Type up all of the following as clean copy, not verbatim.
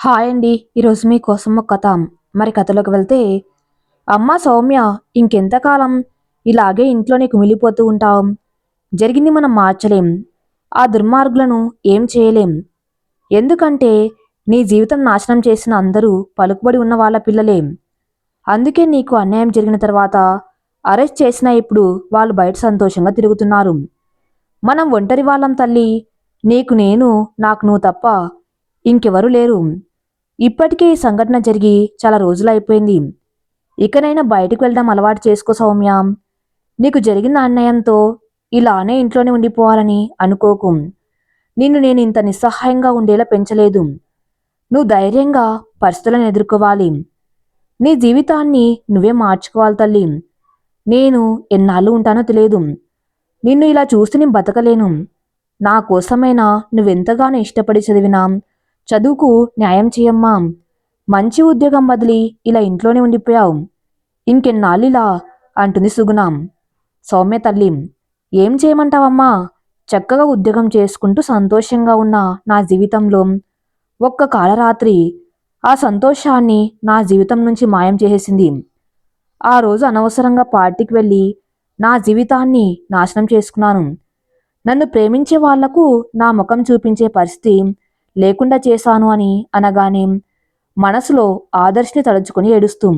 Hi అండి. ఈరోజు మీకోసం ఒక కథ. మరి కథలోకి వెళ్తే, అమ్మ సౌమ్య, ఇంకెంతకాలం ఇలాగే ఇంట్లోనే కుమిలిపోతూ ఉంటాం? జరిగింది మనం మార్చలేం. ఆ దుర్మార్గులను ఏం చేయలేం. ఎందుకంటే నీ జీవితం నాశనం చేసిన అందరూ పలుకుబడి ఉన్న వాళ్ళ పిల్లలే. అందుకే నీకు అన్యాయం జరిగిన తర్వాత అరెస్ట్ చేసినా ఇప్పుడు వాళ్ళు బయట సంతోషంగా తిరుగుతున్నారు. మనం ఒంటరి వాళ్ళం తల్లి. నీకు నేను, నాకు నువ్వు తప్ప ఇంకెవరూ లేరు. ఇప్పటికే ఈ సంఘటన జరిగి చాలా రోజులైపోయింది. ఇకనైనా బయటికి వెళ్ళడం అలవాటు చేసుకో సౌమ్య. నీకు జరిగిన అన్యాయంతో ఇలానే ఇంట్లోనే ఉండిపోవాలని అనుకోకు. నిన్ను నేను ఇంత నిస్సహాయంగా ఉండేలా పెంచలేదు. నువ్వు ధైర్యంగా పరిస్థితులను ఎదుర్కోవాలి. నీ జీవితాన్ని నువ్వే మార్చుకోవాలి తల్లి. నేను ఎన్నాళ్ళు ఉంటానో తెలియదు. నిన్ను ఇలా చూస్తే నేను బతకలేను. నా కోసమైనా నువ్వెంతగానో ఇష్టపడి చదివినా చదువుకు న్యాయం చేయమ్మా. మంచి ఉద్యోగం బదిలి ఇలా ఇంట్లోనే ఉండిపోయావు. ఇంకెన్నాళ్ళిలా అంటుంది సుగుణ. సౌమ్య తల్లి, ఏం చేయమంటావమ్మా? చక్కగా ఉద్యోగం చేసుకుంటూ సంతోషంగా ఉన్న నా జీవితంలో ఒక్క కాలరాత్రి ఆ సంతోషాన్ని నా జీవితం నుంచి మాయం చేసేసింది. ఆ రోజు అనవసరంగా పార్టీకి వెళ్ళి నా జీవితాన్ని నాశనం చేసుకున్నాను. నన్ను ప్రేమించే వాళ్లకు నా ముఖం చూపించే పరిస్థితి లేకుండా చేశాను అని అనగానే మనసులో ఆదర్శ్ని తలుచుకుని ఏడుస్తూ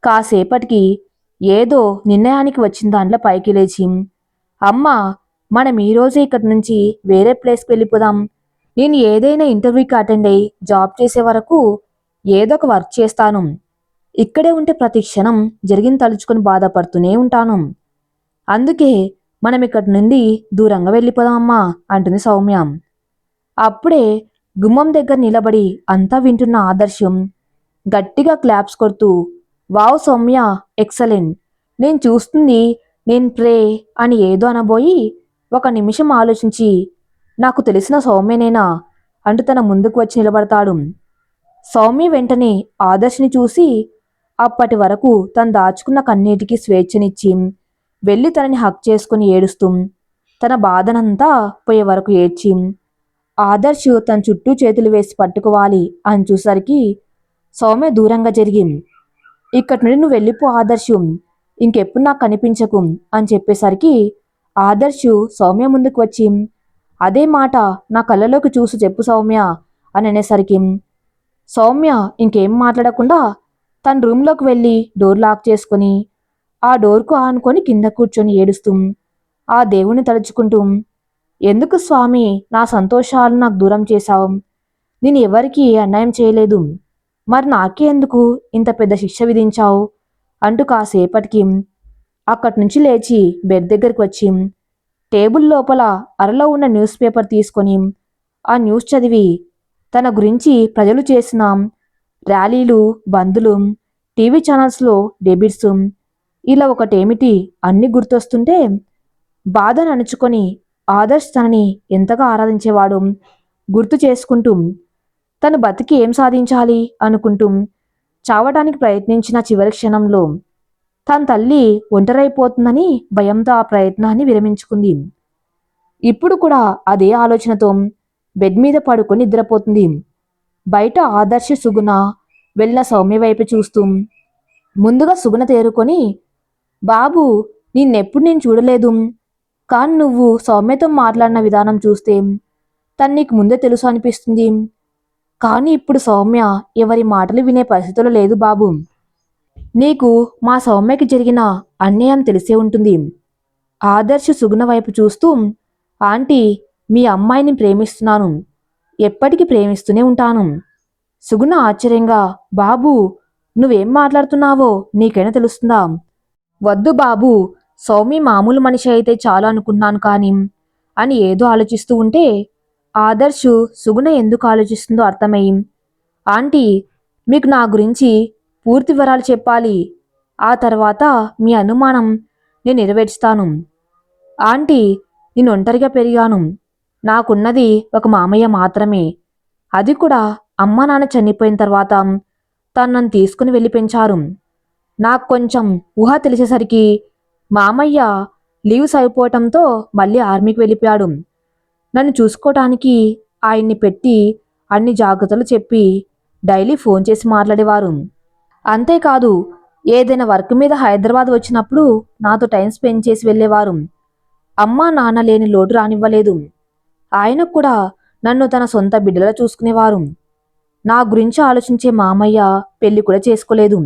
కాసేపటికి ఏదో నిర్ణయానికి వచ్చిన దాంట్లో పైకి లేచి, అమ్మా, మనం ఈరోజే ఇక్కడి నుంచి వేరే ప్లేస్కి వెళ్ళిపోదాం. నేను ఏదైనా ఇంటర్వ్యూకి అటెండ్ అయ్యి జాబ్ చేసే వరకు ఏదో ఒక వర్క్ చేస్తాను. ఇక్కడే ఉంటే ప్రతి క్షణం జరిగిన తలుచుకొని బాధపడుతూనే ఉంటాను. అందుకే మనం ఇక్కడి నుండి దూరంగా వెళ్ళిపోదాం అమ్మా అంటుంది సౌమ్య. అప్పుడే గుమ్మం దగ్గర నిలబడి అంతా వింటున్న ఆదర్శం గట్టిగా క్లాప్స్ కొడుతూ, వావ్ సౌమ్య, ఎక్సలెంట్. నేను చూస్తుంది నేను ప్రే అని ఏదో అనబోయి ఒక నిమిషం ఆలోచించి, నాకు తెలిసిన సౌమ్యనేనా అంటూ తన ముందుకు వచ్చి నిలబడతాడు. సౌమ్య వెంటనే ఆదర్శని చూసి అప్పటి వరకు తను దాచుకున్న కన్నీటికి స్వేచ్ఛనిచ్చి వెళ్ళి తనని హక్ చేసుకుని ఏడుస్తూ తన బాధనంతా పోయే వరకు ఏడ్చి ఆదర్శ్ తన చుట్టూ చేతులు వేసి పట్టుకోవాలి అని చూసరికి సౌమ్య దూరంగా జరిగింది. ఇక్కడి నుండి నువ్వు వెళ్ళిపో ఆదర్శు, ఇంకెప్పుడు నాకు కనిపించకు అని చెప్పేసరికి ఆదర్శు సౌమ్య ముందుకు వచ్చి, అదే మాట నా కళ్ళలోకి చూసి చెప్పు సౌమ్య అని అనేసరికి సౌమ్య ఇంకేం మాట్లాడకుండా తన రూమ్లోకి వెళ్ళి డోర్ లాక్ చేసుకుని ఆ డోర్కు ఆనుకొని కింద కూర్చొని ఏడుస్తూ ఆ దేవుని తలుచుకుంటూ, ఎందుకు స్వామి నా సంతోషాలు నాకు దూరం చేశావు? నేను ఎవరికీ అన్యాయం చేయలేదు. మరి నాకే ఎందుకు ఇంత పెద్ద శిక్ష విధించావు అంటూ కాసేపటికి అక్కడి నుంచి లేచి బెడ్ దగ్గరికి వచ్చి టేబుల్ లోపల అరలో ఉన్న న్యూస్ పేపర్ తీసుకొని ఆ న్యూస్ చదివి తన గురించి ప్రజలు చేసిన ర్యాలీలు, బందులు, టీవీ ఛానల్స్లో డెబిట్స్, ఇలా ఒకటేమిటి అన్ని గుర్తొస్తుంటే బాధను అణుచుకొని ఆదర్శ్ తనని ఎంతగా ఆరాధించేవాడు గుర్తు చేసుకుంటూ తను బతికి ఏం సాధించాలి అనుకుంటూ చావడానికి ప్రయత్నించిన చివరి క్షణంలో తన తల్లి ఒంటరైపోతుందని భయంతో ఆ ప్రయత్నాన్ని విరమించుకుంది. ఇప్పుడు కూడా అదే ఆలోచనతో బెడ్ మీద పడుకొని నిద్రపోతుంది. బయట ఆదర్శ సుగుణ వెళ్ళిన సౌమ్య వైపు చూస్తూ ముందుగా సుగుణ తేరుకొని, బాబు, నిన్నెప్పుడు నేను చూడలేదు. కానీ నువ్వు సౌమ్యతో మాట్లాడిన విధానం చూస్తే తను నీకు ముందే తెలుసు అనిపిస్తుంది. కానీ ఇప్పుడు సౌమ్య ఎవరి మాటలు వినే పరిస్థితులు లేదు బాబు. నీకు మా సౌమ్యకి జరిగిన అన్యాయం తెలిసే ఉంటుంది. ఆదర్శ సుగుణ వైపు చూస్తూ, ఆంటీ, మీ అమ్మాయిని ప్రేమిస్తున్నాను. ఎప్పటికీ ప్రేమిస్తూనే ఉంటాను. సుగుణ ఆశ్చర్యంగా, బాబు, నువ్వేం మాట్లాడుతున్నావో నీకైనా తెలుస్తుందా? వద్దు బాబు, సౌమ్య మామూలు మనిషి అయితే చాలు అనుకున్నాను కానీ అని ఏదో ఆలోచిస్తూ ఉంటే ఆదర్శు సుగుణ ఎందుకు ఆలోచిస్తుందో అర్థమై, ఆంటీ, మీకు నా గురించి పూర్తి వివరాలు చెప్పాలి. ఆ తర్వాత మీ అనుమానం నేను నెరవేర్చుతాను. ఆంటీ, నేను ఒంటరిగా పెరిగాను. నాకున్నది ఒక మామయ్య మాత్రమే. అది కూడా అమ్మా నాన్న చనిపోయిన తర్వాత తను నన్ను తీసుకుని వెళ్ళి పెంచారు. నాకు కొంచెం ఊహ తెలిసేసరికి మామయ్య లీవ్స్ అయిపోవటంతో మళ్ళీ ఆర్మీకి వెళ్ళిపోయాడు. నన్ను చూసుకోవటానికి ఆయన్ని పెట్టి అన్ని జాగ్రత్తలు చెప్పి డైలీ ఫోన్ చేసి మాట్లాడేవారు. అంతేకాదు ఏదైనా వర్క్ మీద హైదరాబాద్ వచ్చినప్పుడు నాతో టైం స్పెండ్ చేసి వెళ్ళేవారు. అమ్మా నాన్న లేని లోటు రానివ్వలేదు. ఆయన కూడా నన్ను తన సొంత బిడ్డలా చూసుకునేవారు. నా గురించి ఆలోచించే మామయ్య పెళ్లి కూడా చేసుకోలేదు.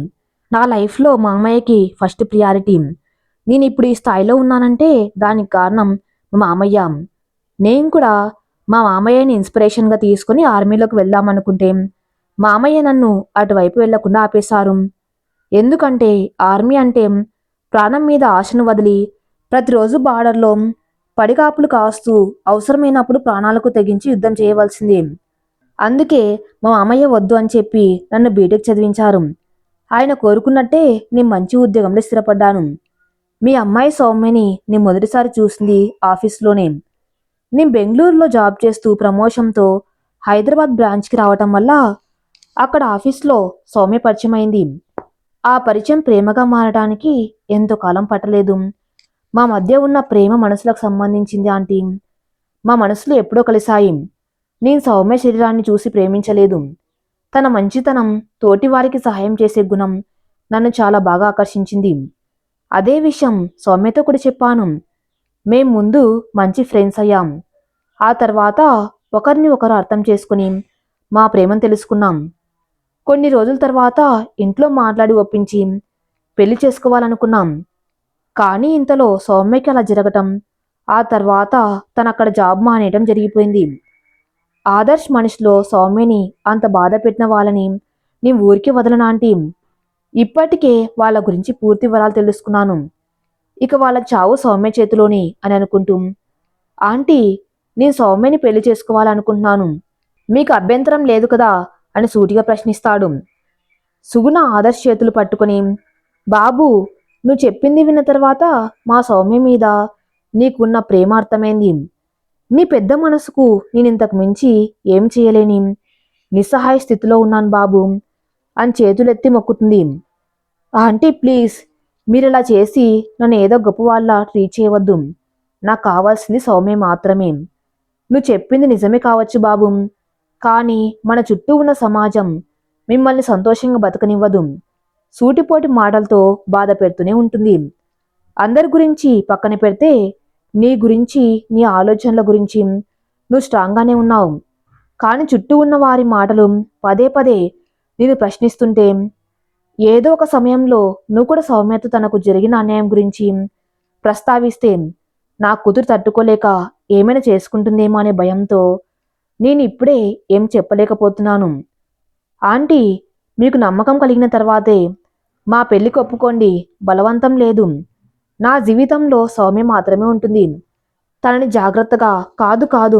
నా లైఫ్లో మామయ్యకి ఫస్ట్ ప్రియారిటీ. నేను ఇప్పుడు ఈ స్థాయిలో ఉన్నానంటే దానికి కారణం మా మామయ్య. నేను కూడా మా మామయ్యని ఇన్స్పిరేషన్గా తీసుకుని ఆర్మీలోకి వెళ్దామనుకుంటే మామయ్య నన్ను అటువైపు వెళ్లకుండా ఆపేశారు. ఎందుకంటే ఆర్మీ అంటే ప్రాణం మీద ఆశను వదిలి ప్రతిరోజు బార్డర్లో పడిగాపులు కాస్తూ అవసరమైనప్పుడు ప్రాణాలకు తెగించి యుద్ధం చేయవలసింది. అందుకే మా మామయ్య వద్దు అని చెప్పి నన్ను బీటెక్ చదివించారు. ఆయన కోరుకున్నట్టే నేను మంచి ఉద్యోగంలో స్థిరపడ్డాను. మీ అమ్మాయి సౌమ్యని నేను మొదటిసారి చూసింది ఆఫీస్లోనే. నేను బెంగళూరులో జాబ్ చేస్తూ ప్రమోషన్తో హైదరాబాద్ బ్రాంచ్కి రావటం వల్ల అక్కడ ఆఫీస్లో సౌమ్య పరిచయం అయింది. ఆ పరిచయం ప్రేమగా మారడానికి ఎంతో కాలం పట్టలేదు. మా మధ్య ఉన్న ప్రేమ మనసులకు సంబంధించింది ఆంటీ. మా మనసులు ఎప్పుడో కలిశాయి. నేను సౌమ్య శరీరాన్ని చూసి ప్రేమించలేదు. తన మంచితనం, తోటివారికి సహాయం చేసే గుణం నన్ను చాలా బాగా ఆకర్షించింది. అదే విషయం సౌమ్యతో కూడా చెప్పాను. మేం ముందు మంచి ఫ్రెండ్స్ అయ్యాం. ఆ తర్వాత ఒకరిని ఒకరు అర్థం చేసుకుని మా ప్రేమను తెలుసుకున్నాం. కొన్ని రోజుల తర్వాత ఇంట్లో మాట్లాడి ఒప్పించి పెళ్లి చేసుకోవాలనుకున్నాం. కానీ ఇంతలో సౌమ్యకి అలా జరగటం, ఆ తర్వాత తనక్కడ జాబ్ మానేయటం జరిగిపోయింది. ఆదర్శ్ మనిషిలో సౌమ్యని అంత బాధ పెట్టిన వాళ్ళని నీ ఊరికి వదలనా ఆంటీ. ఇప్పటికే వాళ్ళ గురించి పూర్తి వివరాలు తెలుసుకున్నాను. ఇక వాళ్ళ చావు సౌమ్య చేతిలోని అని అనుకుంటూ, ఆంటీ నేను సౌమ్యని పెళ్లి చేసుకోవాలనుకుంటున్నాను. మీకు అభ్యంతరం లేదు కదా అని సూటిగా ప్రశ్నిస్తాడు. సుగుణ ఆదర్శ్ చేతులు పట్టుకుని, బాబు నువ్వు చెప్పింది విన్న తర్వాత మా సౌమ్య మీద నీకున్న ప్రేమ అర్థమైంది. నీ పెద్ద మనసుకు నేనింతకు మించి ఏం చేయలేని నిస్సహాయ స్థితిలో ఉన్నాను బాబు అని చేతులెత్తి మొక్కుతుంది. ఆంటీ ప్లీజ్ మీరిలా చేసి నన్ను ఏదో గొప్పవాళ్ళ ట్రీట్ చేయవద్దు. నాకు కావాల్సింది సౌమ్య మాత్రమే. నువ్వు చెప్పింది నిజమే కావచ్చు బాబు, కానీ మన చుట్టూ ఉన్న సమాజం మిమ్మల్ని సంతోషంగా బతకనివ్వదు. సూటిపోటి మాటలతో బాధ పెడుతూనే ఉంటుంది. అందరి గురించి పక్కన పెడితే నీ గురించి, నీ ఆలోచనల గురించి నువ్వు స్ట్రాంగ్గానే ఉన్నావు. కానీ చుట్టూ ఉన్న వారి మాటలు పదే పదే నేను ప్రశ్నిస్తుంటే, ఏదో ఒక సమయంలో నువ్వు కూడా సౌమ్యత తనకు జరిగిన అన్యాయం గురించి ప్రస్తావిస్తే నా కూతురు తట్టుకోలేక ఏమైనా చేసుకుంటుందేమో అనే భయంతో నేను ఇప్పుడే ఏం చెప్పలేకపోతున్నాను. ఆంటీ మీకు నమ్మకం కలిగిన తర్వాతే మా పెళ్లికి ఒప్పుకోండి, బలవంతం లేదు. నా జీవితంలో సౌమ్య మాత్రమే ఉంటుంది. తనని జాగ్రత్తగా కాదు కాదు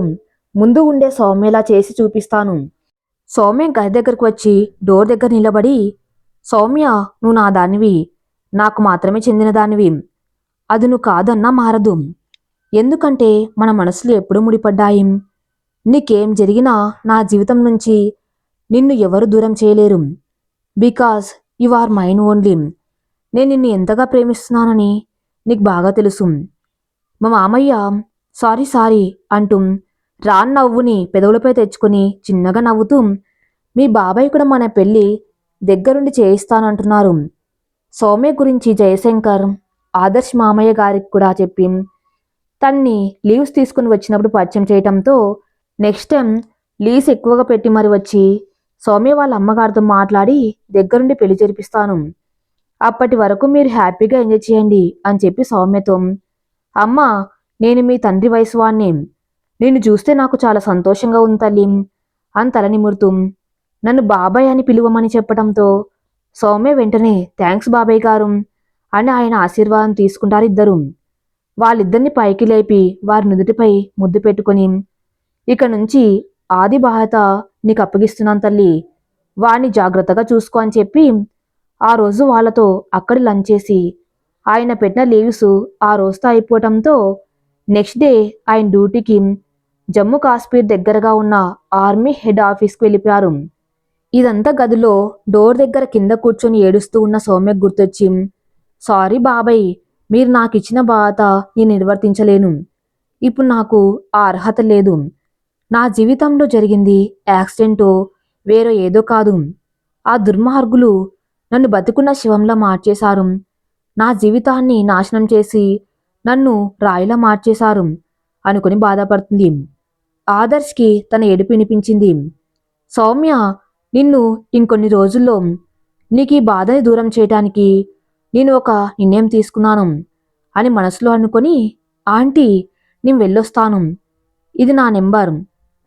ముందు ఉండే సౌమ్యలా చేసి చూపిస్తాను. సౌమ్య గది దగ్గరకు వచ్చి డోర్ దగ్గర నిలబడి, సౌమ్య నువ్వు నా దానివి, నాకు మాత్రమే చెందిన దానివి. అది నువ్వు కాదన్నా మారదు. ఎందుకంటే మన మనసులు ఎప్పుడూ ముడిపడ్డాయి. నీకేం జరిగినా నా జీవితం నుంచి నిన్ను ఎవరు దూరం చేయలేరు. Because you are mine only. నేను నిన్ను ఎంతగా ప్రేమిస్తున్నానని నీకు బాగా తెలుసు. మా మామయ్య సారీ సారీ అంటూ రాన్ నవ్వుని పెదవులపై తెచ్చుకుని చిన్నగా నవ్వుతూ, మీ బాబాయ్ కూడా మన పెళ్ళి దగ్గరుండి చేయిస్తానంటున్నారు. సౌమ్య గురించి జయశంకర్ ఆదర్శ్ మామయ్య గారికి కూడా చెప్పి తన్ని లీవ్స్ తీసుకుని వచ్చినప్పుడు పరిచయం చేయటంతో నెక్స్ట్ టైం లీవ్స్ ఎక్కువగా పెట్టి మరి వచ్చి సౌమ్య వాళ్ళ అమ్మగారితో మాట్లాడి దగ్గరుండి పెళ్లి జరిపిస్తాను. అప్పటి వరకు మీరు హ్యాపీగా ఎంజాయ్ చేయండి అని చెప్పి సౌమ్యతో, అమ్మ నేను మీ తండ్రి వయసు వాణ్ణి, నిన్ను చూస్తే నాకు చాలా సంతోషంగా ఉంది తల్లి అని తల నిమురుతూ నన్ను బాబాయ్ అని పిలువమని చెప్పడంతో సౌమ్య వెంటనే థ్యాంక్స్ బాబాయ్ గారు అని ఆయన ఆశీర్వాదం తీసుకుంటారు ఇద్దరు. వాళ్ళిద్దరిని పైకి లేపి వారి నుదుటిపై ముద్దు పెట్టుకుని, ఇక నుంచి ఆది బాధ్యత నీకు అప్పగిస్తున్నాను తల్లి, వాణ్ణి జాగ్రత్తగా చూసుకో అని చెప్పి ఆ రోజు వాళ్ళతో అక్కడి లంచ్ చేసి ఆయన పెట్టిన లీవ్స్ ఆ రోజుతో అయిపోవటంతో నెక్స్ట్ డే ఆయన డ్యూటీకి జమ్మూ కాశ్మీర్ దగ్గరగా ఉన్న ఆర్మీ హెడ్ ఆఫీస్కి వెళ్ళిపోయారు. ఇదంతా గదిలో డోర్ దగ్గర కింద కూర్చొని ఏడుస్తూ ఉన్న సౌమ్యకు గుర్తొచ్చి, సారీ బాబాయ్, మీరు నాకు ఇచ్చిన బాధ నేను నిర్వర్తించలేను. ఇప్పుడు నాకు ఆ అర్హత లేదు. నా జీవితంలో జరిగింది యాక్సిడెంటో వేరే ఏదో కాదు. ఆ దుర్మార్గులు నన్ను బతికున్న శివంలా మార్చేశారు. నా జీవితాన్ని నాశనం చేసి నన్ను రాయిలా మార్చేశారు అనుకుని బాధపడుతుంది. ఆదర్శ్కి తన ఏడుపు వినిపించింది. సౌమ్య, నిన్ను ఇంకొన్ని రోజుల్లో నీకీ బాధని దూరం చేయటానికి నేను ఒక నిర్ణయం తీసుకున్నాను అని మనసులో అనుకొని, ఆంటీ, నేను వెళ్ళొస్తాను. ఇది నా నెంబర్.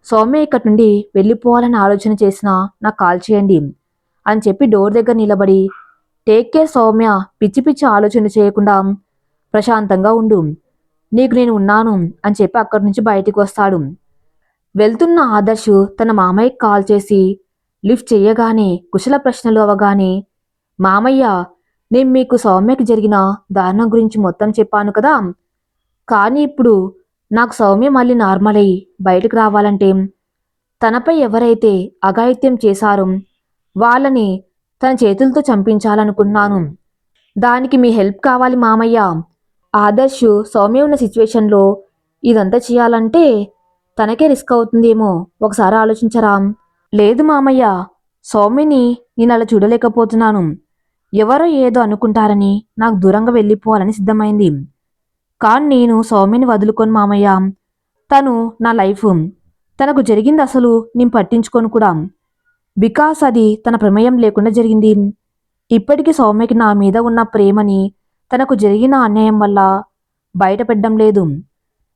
సౌమ్య ఇక్కడి నుండి వెళ్ళిపోవాలని ఆలోచన చేసినా నాకు కాల్ చేయండి అని చెప్పి డోర్ దగ్గర నిలబడి, టేక్ కేర్ సౌమ్య, పిచ్చి పిచ్చి ఆలోచన చేయకుండా ప్రశాంతంగా ఉండు, నీకు నేను ఉన్నాను అని చెప్పి అక్కడి నుంచి బయటికి వస్తాడు. వెళ్తున్న ఆదర్శ్ తన మామయ్యకి కాల్ చేసి లిఫ్ట్ చెయ్యగానే కుశల ప్రశ్నలు అవగానే, మామయ్య, నేను మీకు సౌమ్యకి జరిగిన దారుణం గురించి మొత్తం చెప్పాను కదా, కానీ ఇప్పుడు నాకు సౌమ్య మళ్ళీ నార్మల్ అయి బయటకు రావాలంటే తనపై ఎవరైతే అఘాయిత్యం చేశారో వాళ్ళని తన చేతులతో చంపించాలనుకున్నాను. దానికి మీ హెల్ప్ కావాలి మామయ్య. ఆదర్శ్ సౌమ్య ఉన్న సిచ్యువేషన్లో ఇదంతా చేయాలంటే తనకే రిస్క్ అవుతుందేమో, ఒకసారి ఆలోచించరా? లేదు మామయ్య, సౌమ్యని నేను అలా చూడలేకపోతున్నాను. ఎవరో ఏదో అనుకుంటారని నాకు దూరంగా వెళ్ళిపోవాలని సిద్ధమైంది. కానీ నేను సౌమ్యని వదులుకోను మామయ్య. తను నా లైఫ్. తనకు జరిగింది అసలు నేను పట్టించుకోను కూడా. బికాస్ అది తన ప్రమేయం లేకుండా జరిగింది. ఇప్పటికీ సౌమ్యకి నా మీద ఉన్న ప్రేమని తనకు జరిగిన అన్యాయం వల్ల బయటపెట్టడం లేదు.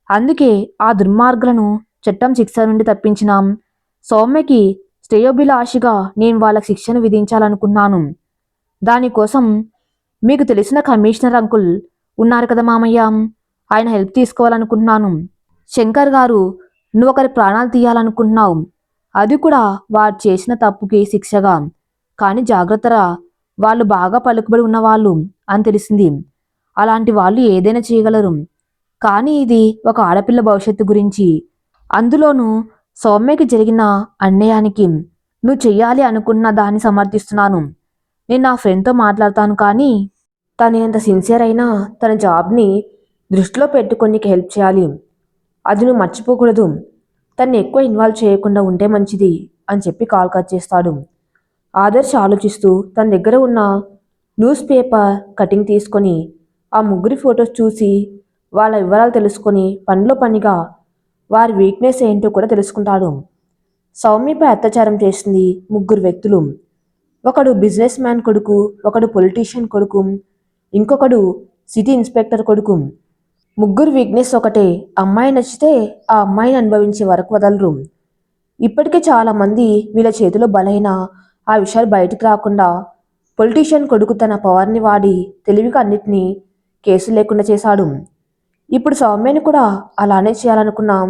అందుకే ఆ దుర్మార్గులను చట్టం శిక్ష నుండి తప్పించినాం. సౌమ్యకి శ్రేయోభిలాషిగా నేను వాళ్ళకి శిక్షను విధించాలనుకున్నాను. దానికోసం మీకు తెలిసిన కమిషనర్ అంకుల్ ఉన్నారు కదా మామయ్య, ఆయన హెల్ప్ తీసుకోవాలనుకుంటున్నాను. శంకర్ గారు, నువ్వు ఒకరి ప్రాణాలు తీయాలనుకుంటున్నావు, అది కూడా వాడు చేసిన తప్పుకి శిక్షగా. కానీ జాగ్రత్తరా, వాళ్ళు బాగా పలుకుబడి ఉన్నవాళ్ళు అని తెలిసింది. అలాంటి వాళ్ళు ఏదైనా చేయగలరు. కానీ ఇది ఒక ఆడపిల్ల భవిష్యత్తు గురించి, అందులోనూ సౌమ్యకి జరిగిన అన్యాయానికి నువ్వు చెయ్యాలి అనుకున్న దాన్ని సమర్థిస్తున్నాను. నేను నా ఫ్రెండ్తో మాట్లాడతాను, కానీ తను ఎంత సిన్సియర్ అయినా తన జాబ్ని దృష్టిలో పెట్టుకొని నీకు హెల్ప్ చేయాలి. అది నువ్వు మర్చిపోకూడదు. తన్ని ఎక్కువ ఇన్వాల్వ్ చేయకుండా ఉంటే మంచిది అని చెప్పి కాల్ కట్ చేస్తాడు. ఆదర్శ్ ఆలోచిస్తూ తన దగ్గర ఉన్న న్యూస్ పేపర్ కటింగ్ తీసుకొని ఆ ముగ్గురి ఫొటోస్ చూసి వాళ్ళ వివరాలు తెలుసుకొని పనిలో పనిగా వారి వీక్నెస్ ఏంటో కూడా తెలుసుకుంటాడు. సౌమ్యపై అత్యాచారం చేసింది ముగ్గురు వ్యక్తులు. ఒకడు బిజినెస్ మ్యాన్ కొడుకు, ఒకడు పొలిటీషియన్ కొడుకు, ఇంకొకడు సిటీ ఇన్స్పెక్టర్ కొడుకు. ముగ్గురు వీక్నెస్ ఒకటే, అమ్మాయి నచ్చితే ఆ అమ్మాయిని అనుభవించే వరకు వదలరు. ఇప్పటికే చాలామంది వీళ్ళ చేతిలో బలైన ఆ విషయాలు బయటికి రాకుండా పొలిటీషియన్ కొడుకు తన పవర్ని వాడి తెలివిగా అన్నిటినీ కేసు లేకుండా చేశాడు. ఇప్పుడు సౌమ్యని కూడా అలానే చేయాలనుకున్నాం.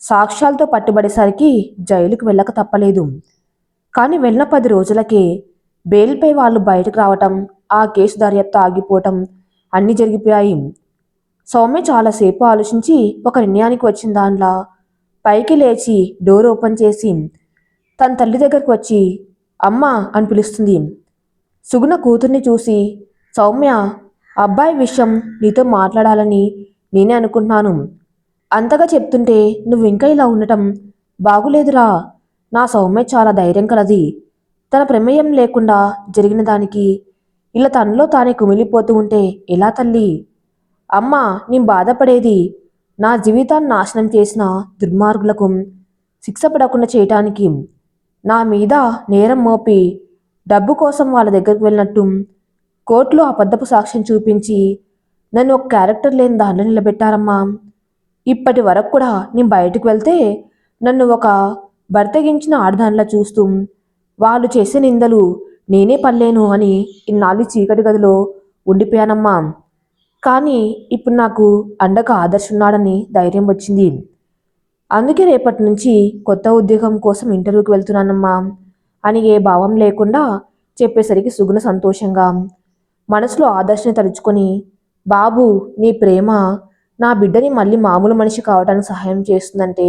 సాక్ష్యాలతో పట్టుబడేసరికి జైలుకు వెళ్ళక తప్పలేదు. కానీ వెళ్ళిన 10 రోజులకే బెయిల్పై వాళ్ళు బయటకు రావటం, ఆ కేసు దర్యాప్తు ఆగిపోవటం అన్నీ జరిగిపోయాయి. సౌమ్య చాలాసేపు ఆలోచించి ఒక నిర్ణయానికి వచ్చిన దాంట్లో పైకి లేచి డోర్ ఓపెన్ చేసి తన తల్లి దగ్గరకు వచ్చి అమ్మ అని పిలుస్తుంది. సుగుణ కూతుర్ని చూసి, సౌమ్య, అబ్బాయి విషయం నీతో మాట్లాడాలని నేనే అనుకుంటున్నాను. అంతగా చెప్తుంటే నువ్వు ఇంకా ఇలా ఉండటం బాగులేదురా. నా సౌమ్య చాలా ధైర్యం కలది. తన ప్రమేయం లేకుండా జరిగిన దానికి ఇలా తనలో తానే కుమిలిపోతూ ఉంటే ఎలా తల్లి? అమ్మా, నేను బాధపడేది నా జీవితాన్ని నాశనం చేసిన దుర్మార్గులకు శిక్ష పడకుండా చేయటానికి. నా మీద నేరం మోపి డబ్బు కోసం వాళ్ళ దగ్గరికి వెళ్ళినట్టు కోర్టులో అబద్ధపు సాక్ష్యం చూపించి నన్ను ఒక క్యారెక్టర్ లేని దాంట్లో నిలబెట్టారమ్మా. ఇప్పటి వరకు కూడా నేను బయటకు వెళ్తే నన్ను ఒక బర్తగించిన ఆడదానిలా చూస్తూ వాళ్ళు చేసే నిందలు నేనే పడలేను అని ఇన్నాళ్ళు చీకటి గదిలో ఉండిపోయానమ్మా. కానీ ఇప్పుడు నాకు అండగా ఆదర్శ్ ఉన్నాడని ధైర్యం వచ్చింది. అందుకే రేపటి నుంచి కొత్త ఉద్యోగం కోసం ఇంటర్వ్యూకి వెళ్తున్నానమ్మా అని ఏ భావం లేకుండా చెప్పేసరికి సుగుణ సంతోషంగా మనసులో ఆదర్శని తలుచుకొని, బాబు, నీ ప్రేమ నా బిడ్డని మళ్ళీ మామూలు మనిషి కావడానికి సహాయం చేస్తుందంటే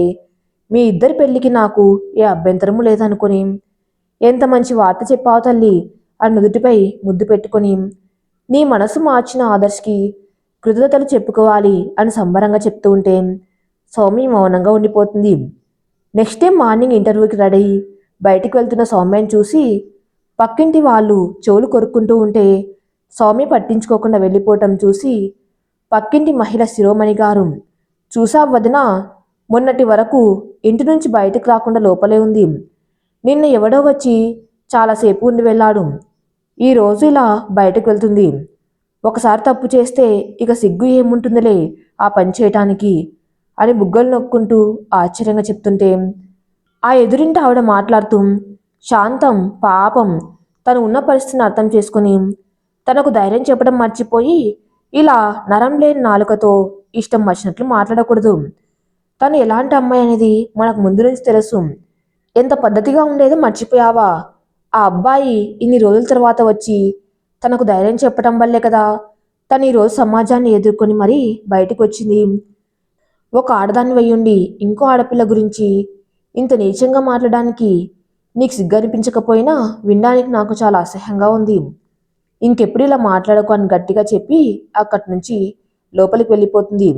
మీ ఇద్దరి పెళ్ళికి నాకు ఏ అభ్యంతరము లేదనుకొని, ఎంత మంచి వార్త చెప్పావు తల్లి అని నుదుటిపై ముద్దు పెట్టుకొని, నీ మనసు మార్చిన ఆదర్శ్కి కృతజ్ఞతలు చెప్పుకోవాలి అని సంబరంగా చెప్తూ ఉంటే సౌమ్య మౌనంగా ఉండిపోతుంది. నెక్స్ట్ డే మార్నింగ్ ఇంటర్వ్యూకి రెడీ బయటికి వెళ్తున్న సౌమ్యని చూసి పక్కింటి వాళ్ళు చెవులు కొరుక్కుంటూ ఉంటే సౌమ్య పట్టించుకోకుండా వెళ్ళిపోవటం చూసి పక్కింటి మహిళ శిరోమణి గారు, చూసా వదిన, మొన్నటి వరకు ఇంటి నుంచి బయటకు రాకుండా లోపలే ఉంది. నిన్న ఎవడో వచ్చి చాలాసేపు ఉండి వెళ్ళాడు. ఈరోజు ఇలా బయటకు వెళ్తుంది. ఒకసారి తప్పు చేస్తే ఇక సిగ్గు ఏముంటుందిలే ఆ పని చేయటానికి అని బుగ్గలు నొక్కుంటూ ఆశ్చర్యంగా చెప్తుంటే ఆ ఎదురింటి ఆవిడ మాట్లాడుతూ, శాంతం పాపం తను ఉన్న పరిస్థితిని అర్థం చేసుకుని తనకు ధైర్యం చెప్పడం మర్చిపోయి ఇలా నరం లేని నాలుకతో ఇష్టం వచ్చినట్లు మాట్లాడకూడదు. తను ఎలాంటి అమ్మాయి అనేది మనకు ముందు నుంచి తెలుసు. ఎంత పద్ధతిగా ఉండేదో మర్చిపోయావా? ఆ అబ్బాయి ఇన్ని రోజుల తర్వాత వచ్చి తనకు ధైర్యం చెప్పడం వల్లే కదా తను ఈరోజు సమాజాన్ని ఎదుర్కొని మరీ బయటకు వచ్చింది. ఒక ఆడదాన్ని వయ్యుండి ఇంకో ఆడపిల్ల గురించి ఇంత నీచంగా మాట్లాడడానికి నీకు సిగ్గనిపించకపోయినా వినడానికి నాకు చాలా అసహ్యంగా ఉంది. ఇంకెప్పుడు ఇలా మాట్లాడకు అని గట్టిగా చెప్పి అక్కడి నుంచి లోపలికి వెళ్ళిపోతుంది.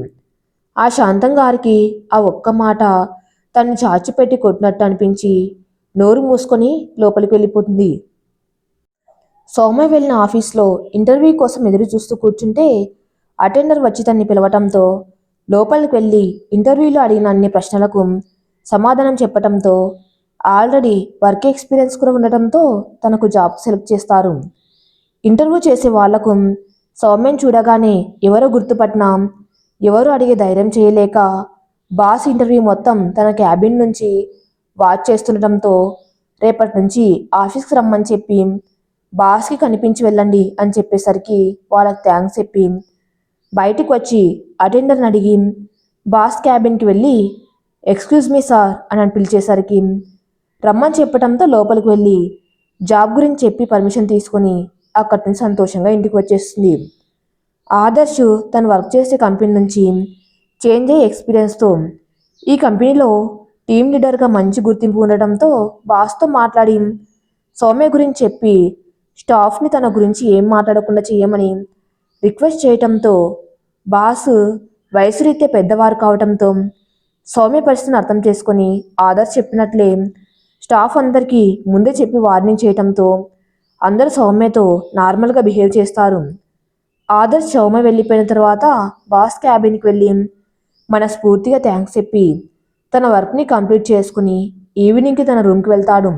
ఆ శాంతం గారికి ఆ ఒక్క మాట తన్ని చాచిపెట్టి కొట్టినట్టు అనిపించి నోరు మూసుకొని లోపలికి వెళ్ళిపోతుంది. సౌమ్య వెళ్ళిన ఆఫీస్లో ఇంటర్వ్యూ కోసం ఎదురు చూస్తూ కూర్చుంటే అటెండర్ వచ్చి తన్ని పిలవటంతో లోపలికి వెళ్ళి ఇంటర్వ్యూలో అడిగిన అన్ని ప్రశ్నలకు సమాధానం చెప్పటంతో ఆల్రెడీ వర్క్ ఎక్స్పీరియన్స్ కూడా ఉండటంతో తనకు జాబ్ సెలెక్ట్ చేస్తారు. ఇంటర్వ్యూ చేసే వాళ్లకు సౌమ్యం చూడగానే ఎవరో గుర్తుపట్టినా ఎవరు అడిగే ధైర్యం చేయలేక బాస్ ఇంటర్వ్యూ మొత్తం తన క్యాబిన్ నుంచి వాచ్ చేస్తుండటంతో రేపటి నుంచి ఆఫీస్కి రమ్మని చెప్పి బాస్కి కనిపించి వెళ్ళండి అని చెప్పేసరికి వాళ్ళకి థ్యాంక్స్ చెప్పి బయటికి వచ్చి అటెండర్ని అడిగి బాస్ క్యాబిన్కి వెళ్ళి ఎక్స్క్యూజ్ మీ సార్ అని పిలిచేసరికి రమ్మని చెప్పడంతో లోపలికి వెళ్ళి జాబ్ గురించి చెప్పి పర్మిషన్ తీసుకొని అక్కడి నుంచి సంతోషంగా ఇంటికి వచ్చేస్తుంది. ఆదర్శ్ తను వర్క్ చేసే కంపెనీ నుంచి చేంజ్ అయ్యే ఎక్స్పీరియన్స్తో ఈ కంపెనీలో టీమ్ లీడర్గా మంచి గుర్తింపు ఉండటంతో బాస్తో మాట్లాడి సౌమ్య గురించి చెప్పి స్టాఫ్ని తన గురించి ఏం మాట్లాడకుండా చేయమని రిక్వెస్ట్ చేయటంతో బాస్ వయసు రీత్యా పెద్దవారు కావటంతో సౌమ్య పరిస్థితిని అర్థం చేసుకొని ఆదర్శ్ చెప్పినట్లే స్టాఫ్ అందరికీ ముందే చెప్పి వార్నింగ్ చేయటంతో అందరూ సౌమ్యతో నార్మల్గా బిహేవ్ చేస్తారు. ఆదర్శ్ సౌమ్య వెళ్ళిపోయిన తర్వాత బాస్ క్యాబిన్కి వెళ్ళి మనస్ఫూర్తిగా థ్యాంక్స్ చెప్పి తన వర్క్ని కంప్లీట్ చేసుకుని ఈవినింగ్కి తన రూమ్కి వెళ్తాడు.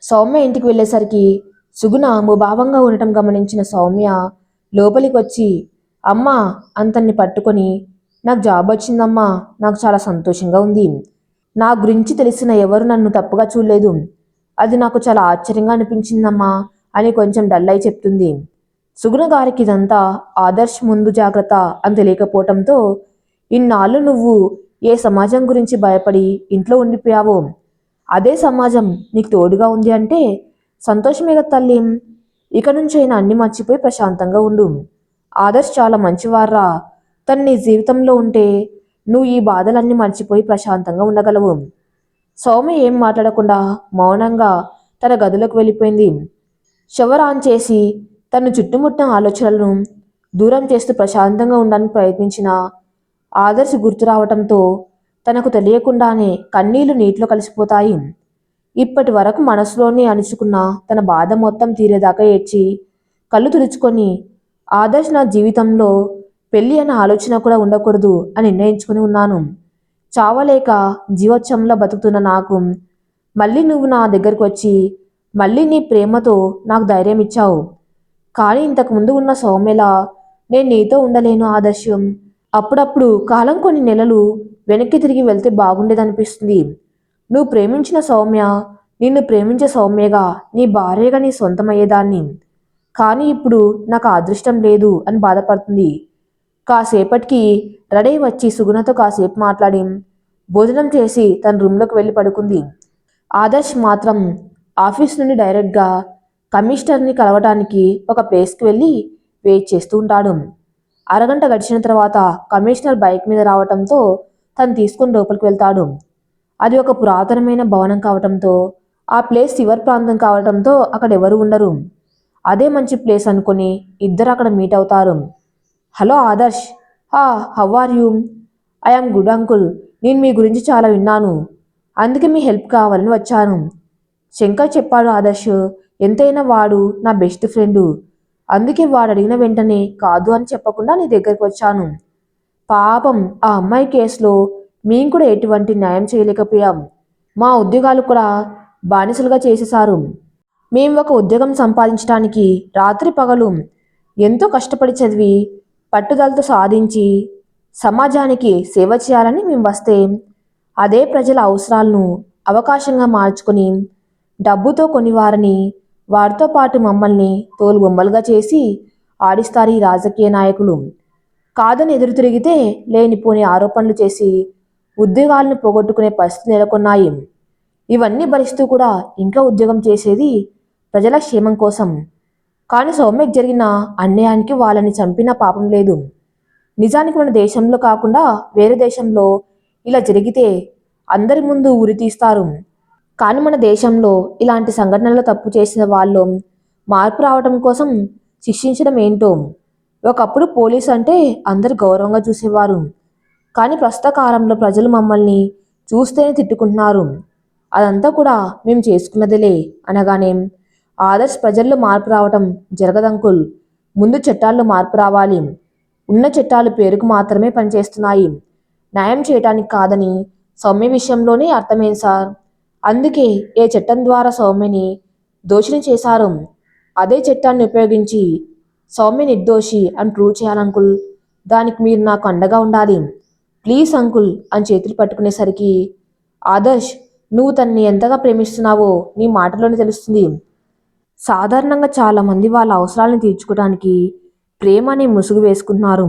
సౌమ్య ఇంటికి వెళ్ళేసరికి సుగుణ ముభావంగా ఉండటం గమనించిన సౌమ్య లోపలికి వచ్చి, అమ్మా అంతన్ని పట్టుకొని, నాకు జాబ్ వచ్చిందమ్మా, నాకు చాలా సంతోషంగా ఉంది. నా గురించి తెలిసిన ఎవరు నన్ను తప్పుగా చూడలేదు. అది నాకు చాలా ఆశ్చర్యంగా అనిపించిందమ్మా అని కొంచెం డల్ అయి చెప్తుంది. సుగుణ గారికి ఇదంతా ఆదర్శ్ ముందు జాగ్రత్త అని తెలియకపోవటంతో ఇన్నాళ్ళు నువ్వు ఏ సమాజం గురించి భయపడి ఇంట్లో ఉండిపోయావో అదే సమాజం నీకు తోడుగా ఉంది అంటే సంతోషమే కదా తల్లి. ఇక నుంచైనా అన్ని మర్చిపోయి ప్రశాంతంగా ఉండు. ఆదర్శ్ చాలా మంచివారా, తను నీ జీవితంలో ఉంటే నువ్వు ఈ బాధలన్నీ మర్చిపోయి ప్రశాంతంగా ఉండగలవు. సౌమ్య ఏం మాట్లాడకుండా మౌనంగా తన గదిలోకి వెళ్ళిపోయింది. షవర్ ఆన్ చేసి తను చుట్టుముట్టిన ఆలోచనలను దూరం చేస్తూ ప్రశాంతంగా ఉండడానికి ప్రయత్నించిన ఆదర్శ్ గుర్తు రావటంతో తనకు తెలియకుండానే కన్నీళ్లు నీటిలో కలిసిపోతాయి. ఇప్పటి వరకు మనసులోనే అణుచుకున్న తన బాధ మొత్తం తీరేదాకా ఏడ్చి కళ్ళు తుడుచుకొని ఆదర్శ్ నా జీవితంలో పెళ్ళి అన్న ఆలోచన కూడా ఉండకూడదు అని నిర్ణయించుకుని ఉన్నాను. చావలేక జీవోత్సవంలో బతుకుతున్న నాకు మళ్ళీ నువ్వు నా దగ్గరకు వచ్చి మళ్ళీ నీ ప్రేమతో నాకు ధైర్యం ఇచ్చావు. కానీ ఇంతకుముందు ఉన్న సౌమ్యలా నేను నీతో ఉండలేను ఆదర్శం. అప్పుడప్పుడు కాలం కొన్ని నెలలు వెనక్కి తిరిగి వెళ్తే బాగుండేదనిపిస్తుంది. నువ్వు ప్రేమించిన సౌమ్య నిన్ను ప్రేమించే సౌమ్యగా నీ భార్యగా నీ సొంతమయ్యేదాన్ని. కానీ ఇప్పుడు నాకు అదృష్టం లేదు అని బాధపడుతుంది. కాసేపటికి రెడీ వచ్చి సుగుణతో కాసేపు మాట్లాడి భోజనం చేసి తన రూమ్లోకి వెళ్ళి పడుకుంది. ఆదర్శ్ మాత్రం ఆఫీస్ నుండి డైరెక్ట్గా కమిషనర్ని కలవటానికి ఒక ప్లేస్కి వెళ్ళి వెయిట్ చేస్తూ ఉంటాడు. అరగంట గడిచిన తర్వాత కమిషనర్ బైక్ మీద రావటంతో తను తీసుకుని లోపలికి వెళ్తాడు. అది ఒక పురాతనమైన భవనం కావటంతో ఆ ప్లేస్ చివరి ప్రాంతం కావటంతో అక్కడ ఎవరు ఉండరు. అదే మంచి ప్లేస్ అనుకుని ఇద్దరు అక్కడ మీట్ అవుతారు. Hello Adarsh, how are you? I am good uncle. నేను మీ గురించి చాలా విన్నాను, అందుకే మీ హెల్ప్ కావాలని వచ్చాను. శంకర్ చెప్పాడు ఆదర్శ్. ఎంతైనా వాడు నా బెస్ట్ ఫ్రెండు. అందుకే వాడు అడిగిన వెంటనే కాదు అని చెప్పకుండా నీ దగ్గరికి వచ్చాను. పాపం ఆ అమ్మాయి కేసులో మేము కూడా ఎటువంటి న్యాయం చేయలేకపోయాం. మా ఉద్యోగాలు కూడా బానిసలుగా చేసేశారు. మేము ఒక ఉద్యోగం సంపాదించడానికి రాత్రి పగలు ఎంతో కష్టపడి చదివి పట్టుదలతో సాధించి సమాజానికి సేవ చేయాలని మేము వస్తే అదే ప్రజల అవసరాలను అవకాశంగా మార్చుకొని డబ్బుతో కొనివారని వారితో పాటు మమ్మల్ని తోలుబొమ్మలుగా చేసి ఆడిస్తారు ఈ రాజకీయ నాయకులు. కాదని ఎదురు తిరిగితే లేనిపోని ఆరోపణలు చేసి ఉద్యోగాలను పోగొట్టుకునే పరిస్థితి నెలకొన్నాయి. ఇవన్నీ భరిస్తూ కూడా ఇంకా ఉద్యోగం చేసేది ప్రజల క్షేమం కోసం. కానీ సౌమ్యకు జరిగిన అన్యాయానికి వాళ్ళని చంపిన పాపం లేదు. నిజానికి మన దేశంలో కాకుండా వేరే దేశంలో ఇలా జరిగితే అందరి ముందు ఉరి తీస్తారు. కానీ మన దేశంలో ఇలాంటి సంఘటనలో తప్పు చేసిన వాళ్ళు మార్పు రావడం కోసం శిక్షించడం ఏంటో. ఒకప్పుడు పోలీసు అంటే అందరు గౌరవంగా చూసేవారు. కానీ ప్రస్తుత కాలంలో ప్రజలు మమ్మల్ని చూస్తేనే తిట్టుకుంటున్నారు. అదంతా కూడా మేము చేసుకున్నదిలే అనగానే ఆదర్శ్ ప్రజల్లో మార్పు రావటం జరగదంకుల్. ముందు చట్టాల్లో మార్పు రావాలి. ఉన్న చట్టాలు పేరుకు మాత్రమే పనిచేస్తున్నాయి, న్యాయం చేయటానికి కాదని సౌమ్య విషయంలోనే అర్థమైంది సార్. అందుకే ఏ చట్టం ద్వారా సౌమ్యని దోషిని చేశారు అదే చట్టాన్ని ఉపయోగించి సౌమ్య నిర్దోషి అని ప్రూవ్ చేయాలంకుల్. దానికి మీరు నాకు అండగా ఉండాలి ప్లీజ్ అంకుల్ అని చేతులు పట్టుకునేసరికి ఆదర్శ్, నువ్వు తన్ని ఎంతగా ప్రేమిస్తున్నావో నీ మాటలోనే తెలుస్తుంది. సాధారణంగా చాలామంది వాళ్ళ అవసరాలను తీర్చుకోవడానికి ప్రేమ అనే ముసుగు వేసుకుంటున్నారు.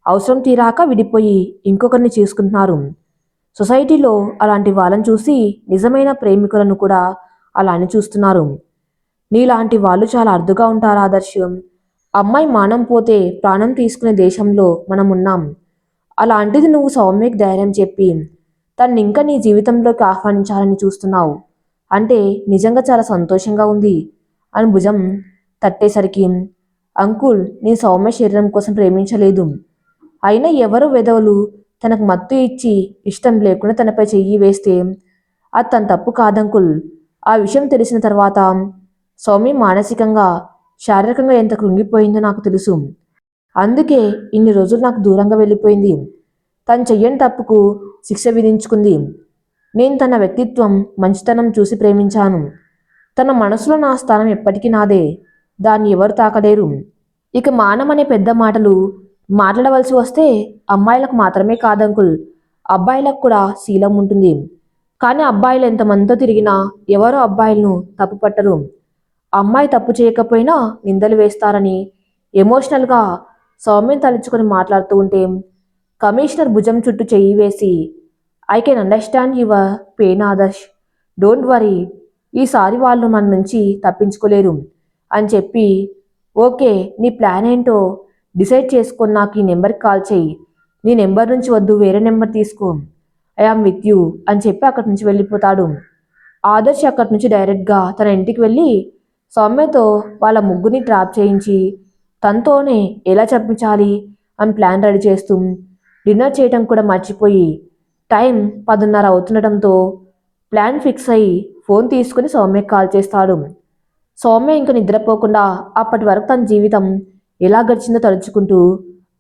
అవసరం తీరాక విడిపోయి ఇంకొకరిని చేసుకుంటున్నారు. సొసైటీలో అలాంటి వాళ్ళని చూసి నిజమైన ప్రేమికులను కూడా అలానే చూస్తున్నారు. నీలాంటి వాళ్ళు చాలా అరుదుగా ఉంటారు ఆదర్శం. అమ్మాయి మానం పోతే ప్రాణం తీసుకునే దేశంలో మనం ఉన్నాం. అలాంటిది నువ్వు సౌమ్యకి ధైర్యం చెప్పి తన్ని ఇంకా నీ జీవితంలోకి ఆహ్వానించాలని చూస్తున్నావు అంటే నిజంగా చాలా సంతోషంగా ఉంది అని భుజం తట్టేసరికి, అంకుల్ నేను సౌమ్య శరీరం కోసం ప్రేమించలేదు. అయినా ఎవరో వెధవలు తనకు మత్తు ఇచ్చి ఇష్టం లేకుండా తనపై చెయ్యి వేస్తే అది తన తప్పు కాదంకుల్. ఆ విషయం తెలిసిన తర్వాత సౌమ్య మానసికంగా శారీరకంగా ఎంత కృంగిపోయిందో నాకు తెలుసు. అందుకే ఇన్ని రోజులు నాకు దూరంగా వెళ్ళిపోయింది. తను చెయ్యని తప్పుకు శిక్ష విధించుకుంది. నేను తన వ్యక్తిత్వం మంచితనం చూసి ప్రేమించాను. తన మనసులో నా స్థానం ఎప్పటికీ నాదే, దాన్ని ఎవరు తాకలేరు. ఇక మానం అనే పెద్ద మాటలు మాట్లాడవలసి వస్తే అమ్మాయిలకు మాత్రమే కాదంకుల్, అబ్బాయిలకు కూడా శీలం ఉంటుంది. కానీ అబ్బాయిలు ఎంతమందితో తిరిగినా ఎవరో అబ్బాయిలను తప్పు పట్టరు. అమ్మాయి తప్పు చేయకపోయినా నిందలు వేస్తారని ఎమోషనల్గా సౌమ్యం తలుచుకొని మాట్లాడుతూ ఉంటే కమిషనర్ భుజం చుట్టూ చెయ్యి వేసి, I can understand your pain Adarsh, don't worry, ఈసారి వాళ్ళు మన నుంచి తప్పించుకోలేరు అని చెప్పి, ఓకే నీ ప్లాన్ ఏంటో డిసైడ్ చేసుకొని నాకు ఈ నెంబర్కి కాల్ చేయి. నీ నెంబర్ నుంచి వద్దు వేరే నెంబర్ తీసుకో, ఐఆమ్ విత్ యూ అని చెప్పి అక్కడి నుంచి వెళ్ళిపోతాడు. ఆదర్శ్ అక్కడి నుంచి డైరెక్ట్గా తన ఇంటికి వెళ్ళి సౌమ్యతో వాళ్ళ ముగ్గురిని ట్రాప్ చేయించి తనతోనే ఎలా చంపించాలి అని ప్లాన్ రెడీ చేస్తూ డిన్నర్ చేయటం కూడా మర్చిపోయి టైం 10:30 అవుతుండటంతో ప్లాన్ ఫిక్స్ అయ్యి ఫోన్ తీసుకుని సౌమ్యకి కాల్ చేస్తాడు. సౌమ్య ఇంక నిద్రపోకుండా అప్పటి వరకు తన జీవితం ఎలా గడిచిందో తలుచుకుంటూ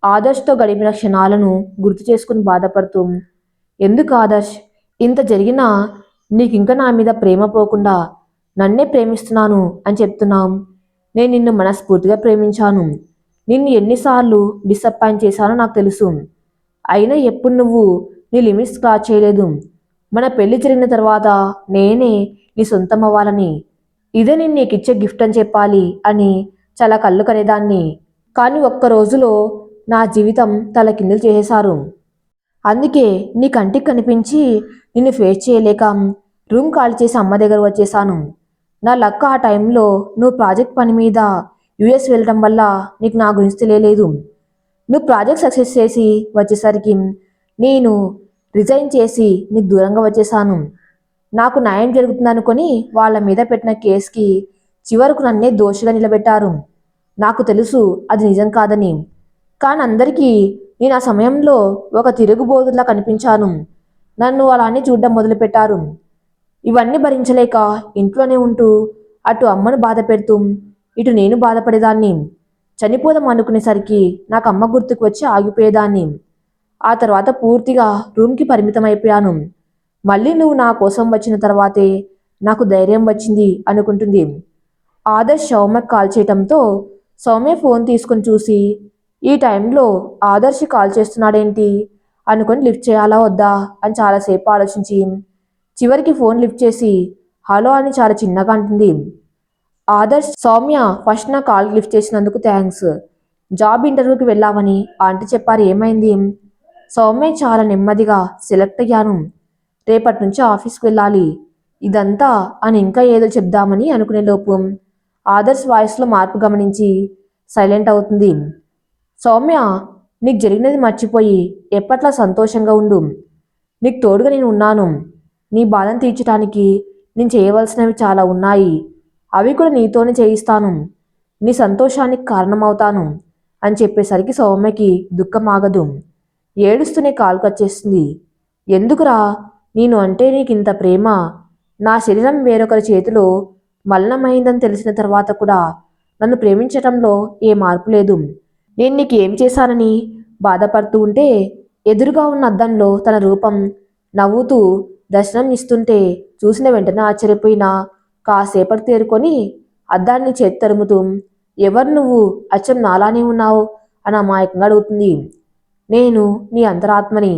ఆదర్శ్తో గడిపిన క్షణాలను గుర్తు చేసుకుని బాధపడుతూ, ఎందుకు ఆదర్శ్ ఇంత జరిగినా నీకింక నా మీద ప్రేమ పోకుండా నన్నే ప్రేమిస్తున్నాను అని చెప్తున్నాం. నేను నిన్ను మనస్ఫూర్తిగా ప్రేమించాను. నిన్ను ఎన్నిసార్లు డిసప్పాయింట్ చేశానో నాకు తెలుసు. అయినా ఎప్పుడు నువ్వు నీ లిమిట్స్ క్రాస్ చేయలేదు. మన పెళ్లి జరిగిన తర్వాత నేనే నీ సొంతం అవ్వాలని, ఇదే నేను నీకిచ్చే గిఫ్ట్ అని చెప్పాలి అని చాలా కళ్ళు కనేదాన్ని. కానీ ఒక్క రోజులో నా జీవితం తలకిందులు చేసేశారు. అందుకే నీ కంటికి కనిపించి నిన్ను ఫేస్ చేయలేక రూమ్ ఖాళీ చేసి అమ్మ దగ్గర వచ్చేసాను. నా లక్ ఆ టైంలో నువ్వు ప్రాజెక్ట్ పని మీద యుఎస్ వెళ్ళడం వల్ల నీకు నా గురించి తెలియలేదు. నువ్వు ప్రాజెక్ట్ సక్సెస్ చేసి వచ్చేసరికి నేను రిజైన్ చేసి నీకు దూరంగా వచ్చేసాను. నాకు న్యాయం జరుగుతుందనుకొని వాళ్ళ మీద పెట్టిన కేసుకి చివరకు నన్నే దోషిగా నిలబెట్టారు. నాకు తెలుసు అది నిజం కాదని. కానీ అందరికీ నేను ఆ సమయంలో ఒక తిరుగుబోతులా కనిపించాను. నన్ను అలానే చూడడం మొదలుపెట్టారు. ఇవన్నీ భరించలేక ఇంట్లోనే ఉంటూ అటు అమ్మను బాధ పెడుతూ ఇటు నేను బాధపడేదాన్ని. చనిపోదాం అనుకునేసరికి నాకు అమ్మ గుర్తుకు వచ్చి ఆగిపోయేదాన్ని. ఆ తర్వాత పూర్తిగా రూమ్కి పరిమితం అయిపోయాను. మళ్ళీ నువ్వు నా కోసం వచ్చిన తర్వాతే నాకు ధైర్యం వచ్చింది అనుకుంటుంది. ఆదర్శ్ సౌమ్యకు కాల్ చేయటంతో సౌమ్య ఫోన్ తీసుకుని చూసి ఈ టైంలో ఆదర్శ్ కాల్ చేస్తున్నాడేంటి అనుకొని లిఫ్ట్ చేయాలా వద్దా అని చాలాసేపు ఆలోచించి చివరికి ఫోన్ లిఫ్ట్ చేసి హలో అని చాలా చిన్నగా అంటుంది. ఆదర్శ్, సౌమ్య ఫస్ట్ నా కాల్ లిఫ్ట్ చేసినందుకు థ్యాంక్స్. జాబ్ ఇంటర్వ్యూకి వెళ్ళామని ఆంటీ చెప్పారు, ఏమైంది? సౌమ్య చాలా నెమ్మదిగా సెలెక్ట్ అయ్యాను. రేపటి నుంచి ఆఫీస్కి వెళ్ళాలి. ఇదంతా అని ఇంకా ఏదో చెప్దామని అనుకునే లోపు ఆదర్శ్ వాయిస్లో మార్పు గమనించి సైలెంట్ అవుతుంది. సౌమ్య, నీకు జరిగినది మర్చిపోయి ఎప్పట్లా సంతోషంగా ఉండు. నీకు తోడుగా నేను ఉన్నాను. నీ బాధను తీర్చడానికి నేను చేయవలసినవి చాలా ఉన్నాయి. అవి కూడా నీతోనే చేయిస్తాను. నీ సంతోషానికి కారణమవుతాను అని చెప్పేసరికి సౌమ్యకి దుఃఖం ఆగదు. ఏడుస్తూనే కాలు కట్ చేస్తుంది. ఎందుకురా, నేను అంటే నీకింత ప్రేమ? నా శరీరం వేరొకరి చేతిలో మలినమైందని తెలిసిన తర్వాత కూడా నన్ను ప్రేమించటంలో ఏ మార్పు లేదు. నేను నీకు ఏం చేశానని బాధపడుతూ ఉంటే ఎదురుగా ఉన్న అద్దంలో తన రూపం నవ్వుతూ దర్శనం ఇస్తుంటే చూసిన వెంటనే ఆశ్చర్యపోయినా కాసేపటి తేరుకొని అద్దాన్ని చేతి తరుముతూ ఎవరు నువ్వు, అచ్చం నాలానే ఉన్నావు అని అమాయకంగా అడుగుతుంది. నేను నీ అంతరాత్మని.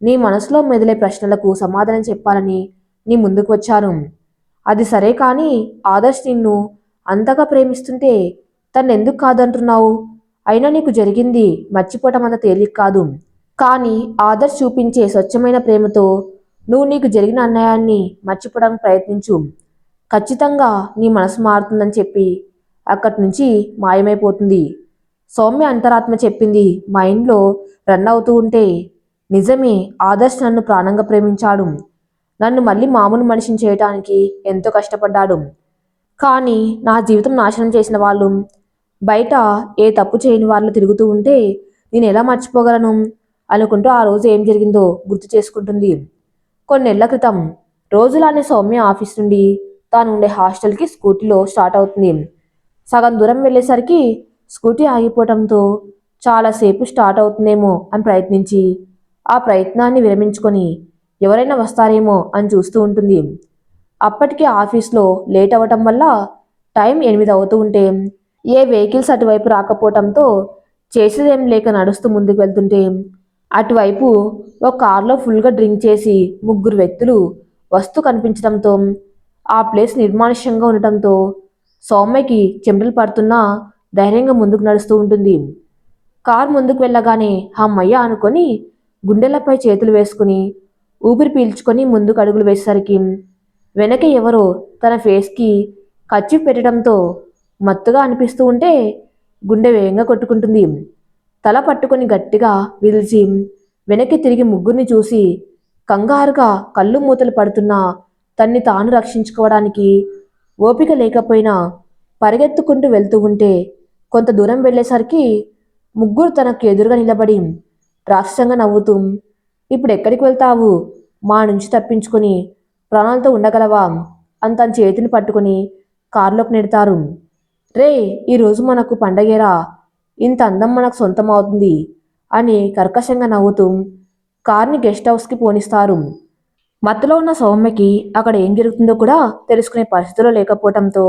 నీ మనసులో మెదిలే ప్రశ్నలకు సమాధానం చెప్పాలని నీ ముందుకు వచ్చాను. అది సరే, కానీ ఆదర్శ్ నిన్ను అంతగా ప్రేమిస్తుంటే తన్నెందుకు కాదంటున్నావు? అయినా నీకు జరిగింది మర్చిపోవటం అంత తేలిక కాదు. కానీ ఆదర్శ్ చూపించే స్వచ్ఛమైన ప్రేమతో నువ్వు నీకు జరిగిన అన్యాయాన్ని మర్చిపోవడానికి ప్రయత్నించు. ఖచ్చితంగా నీ మనసు మారుతుందని చెప్పి అక్కడి నుంచి మాయమైపోతుంది. సౌమ్య అంతరాత్మ చెప్పింది మైండ్లో రన్ అవుతూ ఉంటే, నిజమే, ఆదర్శ్ నన్ను ప్రాణంగా ప్రేమించాడు. నన్ను మళ్ళీ మామూలు మనిషిని చేయటానికి ఎంతో కష్టపడ్డాడు. కానీ నా జీవితం నాశనం చేసిన వాళ్ళు బయట ఏ తప్పు చేయని వాళ్ళు తిరుగుతూ ఉంటే నేను ఎలా మర్చిపోగలను అనుకుంటూ ఆ రోజు ఏం జరిగిందో గుర్తు చేసుకుంటుంది. కొన్నేళ్ల క్రితం రోజులానే సౌమ్య ఆఫీస్ నుండి తాను ఉండే హాస్టల్కి స్కూటీలో స్టార్ట్ అవుతుంది. సగం దూరం వెళ్ళేసరికి స్కూటీ ఆగిపోవటంతో చాలాసేపు స్టార్ట్ అవుతుందేమో అని ప్రయత్నించి ఆ ప్రయత్నాన్ని విరమించుకొని ఎవరైనా వస్తారేమో అని చూస్తూ ఉంటుంది. అప్పటికే ఆఫీస్లో లేట్ అవ్వటం వల్ల టైం 8 అవుతూ ఉంటే ఏ వెహికల్స్ అటువైపు రాకపోవటంతో చేసేదేం లేక నడుస్తూ ముందుకు వెళ్తుంటే అటువైపు ఒక కారులో ఫుల్గా డ్రింక్ చేసి 3 వ్యక్తులు వస్తూ కనిపించడంతో ఆ ప్లేస్ నిర్మానుష్యంగా ఉండటంతో సౌమ్యకి చెమటలు పడుతున్నా ధైర్యంగా ముందుకు నడుస్తూ ఉంటుంది. కారు ముందుకు వెళ్ళగానే అమ్మయ్య అనుకొని గుండెలపై చేతులు వేసుకుని ఊపిరి పీల్చుకొని ముందుకు అడుగులు వేసేసరికి వెనక ఎవరో తన ఫేస్కి కర్చీఫ్ పెట్టడంతో మత్తుగా అనిపిస్తూ ఉంటే గుండె వేగంగా కొట్టుకుంటుంది. తల పట్టుకొని గట్టిగా విదిల్చి వెనక్కి తిరిగి ముగ్గురిని చూసి కంగారుగా కళ్ళు మూతలు పడుతున్నా తన్ని తాను రక్షించుకోవడానికి ఓపిక లేకపోయినా పరిగెత్తుకుంటూ వెళ్తూ ఉంటే కొంత దూరం వెళ్ళేసరికి ముగ్గురు తనకు ఎదురుగా నిలబడి రాక్షసంగా నవ్వుతూ, ఇప్పుడు ఎక్కడికి వెళ్తావు? మా నుంచి తప్పించుకొని ప్రాణాలతో ఉండగలవా అని తన చేతిని పట్టుకొని కారులోకి నెడతారు. రే, ఈరోజు మనకు పండగేరా, ఇంత అందం మనకు సొంతం అవుతుంది అని కర్కశంగా నవ్వుతూ కార్ని గెస్ట్ హౌస్కి పోనిస్తారు. మత్తులో ఉన్న సౌమ్యకి అక్కడ ఏం జరుగుతుందో కూడా తెలుసుకునే పరిస్థితిలో లేకపోవడంతో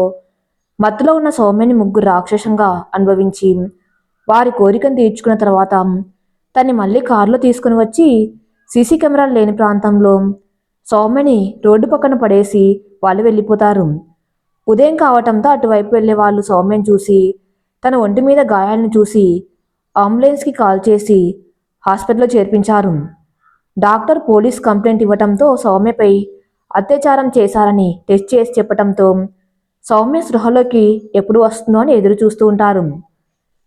మత్తులో ఉన్న సౌమ్యని ముగ్గురు రాక్షసంగా అనుభవించి వారి కోరికను తీర్చుకున్న తర్వాత తన్ని మళ్ళీ కారులో తీసుకుని వచ్చి సీసీ కెమెరాలు లేని ప్రాంతంలో సౌమ్యని రోడ్డు పక్కన పడేసి వాళ్ళు వెళ్ళిపోతారు. ఉదయం కావటంతో అటువైపు వెళ్లే వాళ్ళు సౌమ్యని చూసి తన ఒంటి మీద గాయాలను చూసి అంబులెన్స్కి కాల్ చేసి హాస్పిటల్లో చేర్పించారు. డాక్టర్ పోలీస్ కంప్లైంట్ ఇవ్వటంతో సౌమ్యపై అత్యాచారం చేశారని టెస్ట్ చేసి చెప్పటంతో సౌమ్య స్పృహలోకి ఎప్పుడు వస్తుందో అని ఎదురు చూస్తూ ఉంటారు.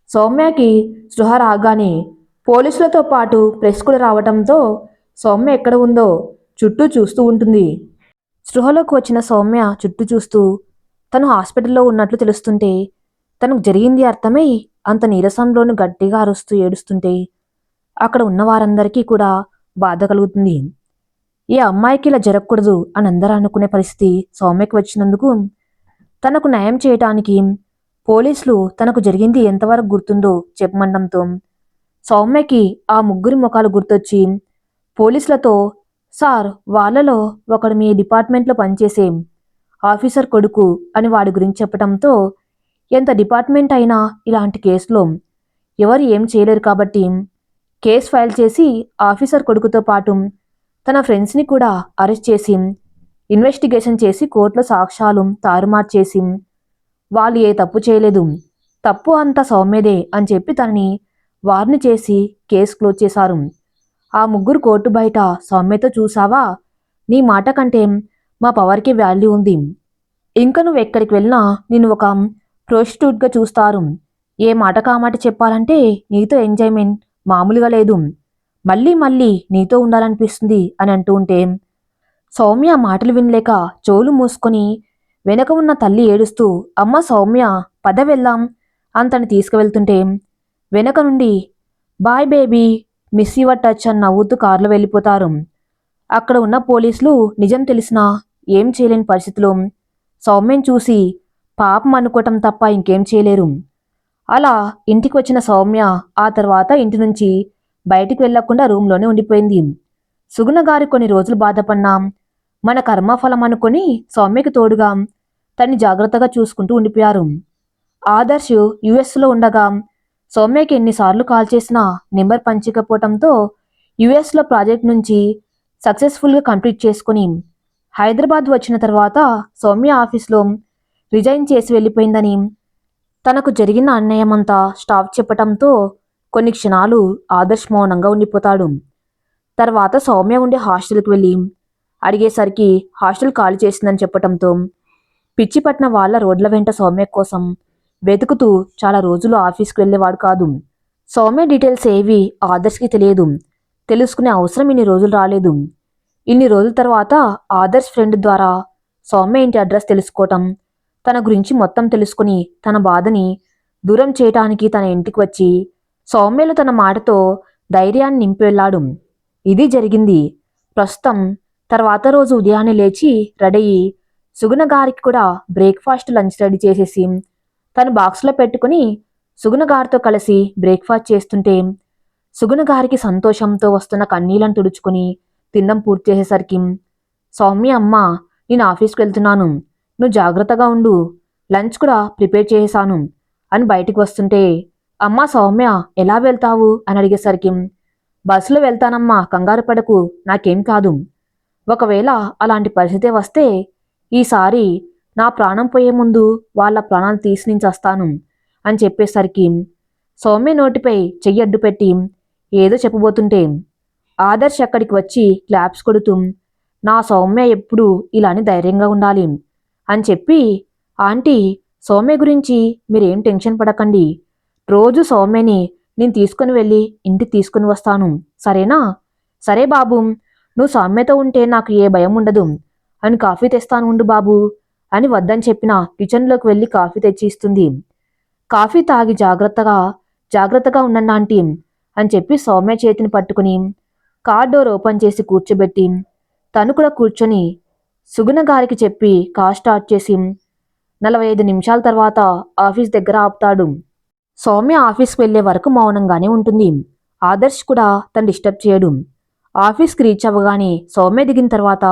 సౌమ్యకి స్పృహ రాగానే పోలీసులతో పాటు ప్రెస్ కూడా రావటంతో సౌమ్య ఎక్కడ ఉందో చుట్టూ చూస్తూ ఉంటుంది. స్పృహలోకి వచ్చిన సౌమ్య చుట్టూ చూస్తూ తను హాస్పిటల్లో ఉన్నట్లు తెలుస్తుంటే తనకు జరిగింది అర్థమై అంత నీరసంలోనూ గట్టిగా అరుస్తూ ఏడుస్తుంటే అక్కడ ఉన్న వారందరికీ కూడా బాధ కలుగుతుంది. ఈ అమ్మాయికి ఇలా జరగకూడదు అని అందరూ అనుకునే పరిస్థితి సౌమ్యకి వచ్చినందుకు తనకు న్యాయం చేయటానికి పోలీసులు తనకు జరిగింది ఎంతవరకు గుర్తుందో చెప్పమండంతో సౌమ్యకి ఆ ముగ్గురి ముఖాలు గుర్తొచ్చి పోలీసులతో, సార్, వాళ్ళలో ఒకడు మీ డిపార్ట్మెంట్లో పనిచేసే ఆఫీసర్ కొడుకు అని వాడి గురించి చెప్పడంతో ఎంత డిపార్ట్మెంట్ అయినా ఇలాంటి కేసులో ఎవరు ఏం చేయలేరు కాబట్టి కేసు ఫైల్ చేసి ఆఫీసర్ కొడుకుతో పాటు తన ఫ్రెండ్స్ని కూడా అరెస్ట్ చేసి ఇన్వెస్టిగేషన్ చేసి కోర్టులో సాక్ష్యాలు తారుమారు చేసి వాళ్ళు ఏ తప్పు చేయలేదు, తప్పు అంతా సౌమ్యదే అని చెప్పి తనని వార్న్ చేసి కేసు క్లోజ్ చేశారు. ఆ ముగ్గురు కోర్టు బయట సౌమ్యతో, చూసావా, నీ మాట కంటే మా పవర్కి వాల్యూ ఉంది, ఇంకా నువ్వు ఎక్కడికి వెళ్ళినా నిన్ను ఒక ప్రోస్టిట్యూట్గా చూస్తారు, ఏ మాట కామాట చెప్పాలంటే నీతో ఎంజాయ్మెంట్ మామూలుగా లేదు, మళ్ళీ మళ్ళీ నీతో ఉండాలనిపిస్తుంది అని అంటూ ఉంటే సౌమ్య మాటలు వినలేక చెవులు మూసుకొని వెనక ఉన్న తల్లి ఏడుస్తూ, అమ్మ సౌమ్య, పద వెళ్దాం అంతని తీసుకువెళ్తుంటే వెనక నుండి bye baby, miss your touch అని నవ్వుతూ కారులో వెళ్ళిపోతారు. అక్కడ ఉన్న పోలీసులు నిజం తెలిసినా ఏం చేయలేని పరిస్థితిలో సౌమ్యని చూసి పాపం అనుకోవటం తప్ప ఇంకేం చేయలేరు. అలా ఇంటికి వచ్చిన సౌమ్య ఆ తర్వాత ఇంటి నుంచి బయటికి వెళ్లకుండా రూమ్లోనే ఉండిపోయింది. సుగుణ గారి కొన్ని రోజులు బాధపడినా మన కర్మఫలం అనుకొని సౌమ్యకి తోడుగా తన్ని జాగ్రత్తగా చూసుకుంటూ ఉండిపోయారు. ఆదర్శ్ యుఎస్లో ఉండగా సౌమ్యకి ఎన్నిసార్లు కాల్ చేసినా నెంబర్ పంచకపోవటంతో యుఎస్లో ప్రాజెక్ట్ నుంచి సక్సెస్ఫుల్గా కంప్లీట్ చేసుకుని హైదరాబాద్ వచ్చిన తర్వాత సౌమ్య ఆఫీస్లో రిజైన్ చేసి వెళ్ళిపోయిందని తనకు జరిగిన అన్యాయమంతా స్టాఫ్ చెప్పటంతో కొన్ని క్షణాలు ఆదర్శ్ మౌనంగా ఉండిపోతాడు. తర్వాత సౌమ్య ఉండే హాస్టల్కి వెళ్ళి అడిగేసరికి హాస్టల్ ఖాళీ చేసిందని చెప్పటంతో పిచ్చి పట్టిన వాళ్ళ రోడ్ల వెంట సౌమ్య కోసం వెతుకుతూ చాలా రోజులు ఆఫీస్కి వెళ్ళేవాడు కాదు. సౌమ్య డీటెయిల్స్ ఏవి ఆదర్శ్కి తెలియదు, తెలుసుకునే అవసరం ఇన్ని రోజులు రాలేదు. ఇన్ని రోజుల తర్వాత ఆదర్శ్ ఫ్రెండ్ ద్వారా సౌమ్య ఇంటి అడ్రస్ తెలుసుకోవటం, తన గురించి మొత్తం తెలుసుకుని తన బాధని దూరం చేయటానికి తన ఇంటికి వచ్చి సౌమ్యలో తన మాటతో ధైర్యాన్ని నింపి వెళ్ళాడు. ఇది జరిగింది. ప్రస్తుతం తర్వాత రోజు ఉదయాన్నే లేచి రెడీ సుగుణ గారికి కూడా బ్రేక్ఫాస్ట్ లంచ్ రెడీ చేసేసి తను బాక్స్లో పెట్టుకుని సుగుణ గారితో కలిసి బ్రేక్ఫాస్ట్ చేస్తుంటే సుగుణ గారికి సంతోషంతో వస్తున్న కన్నీళ్లను తుడుచుకుని తినడం పూర్తి చేసేసరికి, సౌమ్య, అమ్మ, నేను ఆఫీస్కి వెళ్తున్నాను, నువ్వు జాగ్రత్తగా ఉండు, లంచ్ కూడా ప్రిపేర్ చేసేసాను అని బయటికి వస్తుంటే, అమ్మ సౌమ్య, ఎలా వెళ్తావు అని అడిగేసరికి, బస్సులో వెళ్తానమ్మా, కంగారు పడకు, నాకేం కాదు, ఒకవేళ అలాంటి పరిస్థితి వస్తే ఈసారి నా ప్రాణం పోయే ముందు వాళ్ళ ప్రాణాలు తీసి నుంచి వస్తాను అని చెప్పేసరికి సౌమ్య నోటిపై చెయ్యి అడ్డు పెట్టి ఏదో చెప్పబోతుంటే ఆదర్శ్ అక్కడికి వచ్చి క్లాప్స్ కొడుతూ, నా సౌమ్య ఎప్పుడు ఇలానే ధైర్యంగా ఉండాలి అని చెప్పి, ఆంటీ, సౌమ్య గురించి మీరేం టెన్షన్ పడకండి, రోజు సౌమ్యని నేను తీసుకుని వెళ్ళి ఇంటికి తీసుకుని వస్తాను, సరేనా? సరే బాబు, నువ్వు సౌమ్యతో ఉంటే నాకు ఏ భయం ఉండదు అని కాఫీ తెస్తాను ఉండు బాబు అని వద్దని చెప్పిన కిచెన్లోకి వెళ్ళి కాఫీ తెచ్చి ఇస్తుంది. కాఫీ తాగి జాగ్రత్తగా ఉండండి ఆంటీ అని చెప్పి సౌమ్య చేతిని పట్టుకుని కార్ డోర్ ఓపెన్ చేసి కూర్చోబెట్టి తను కూడా కూర్చొని సుగుణ గారికి చెప్పి కార్ స్టార్ట్ చేసి 45 నిమిషాల తర్వాత ఆఫీస్ దగ్గర ఆపుతాడు. సౌమ్య ఆఫీస్కి వెళ్లే వరకు మౌనంగానే ఉంటుంది. ఆదర్శ్ కూడా తను డిస్టర్బ్ చేయడు. ఆఫీస్కి రీచ్ అవ్వగానే సౌమ్య దిగిన తర్వాత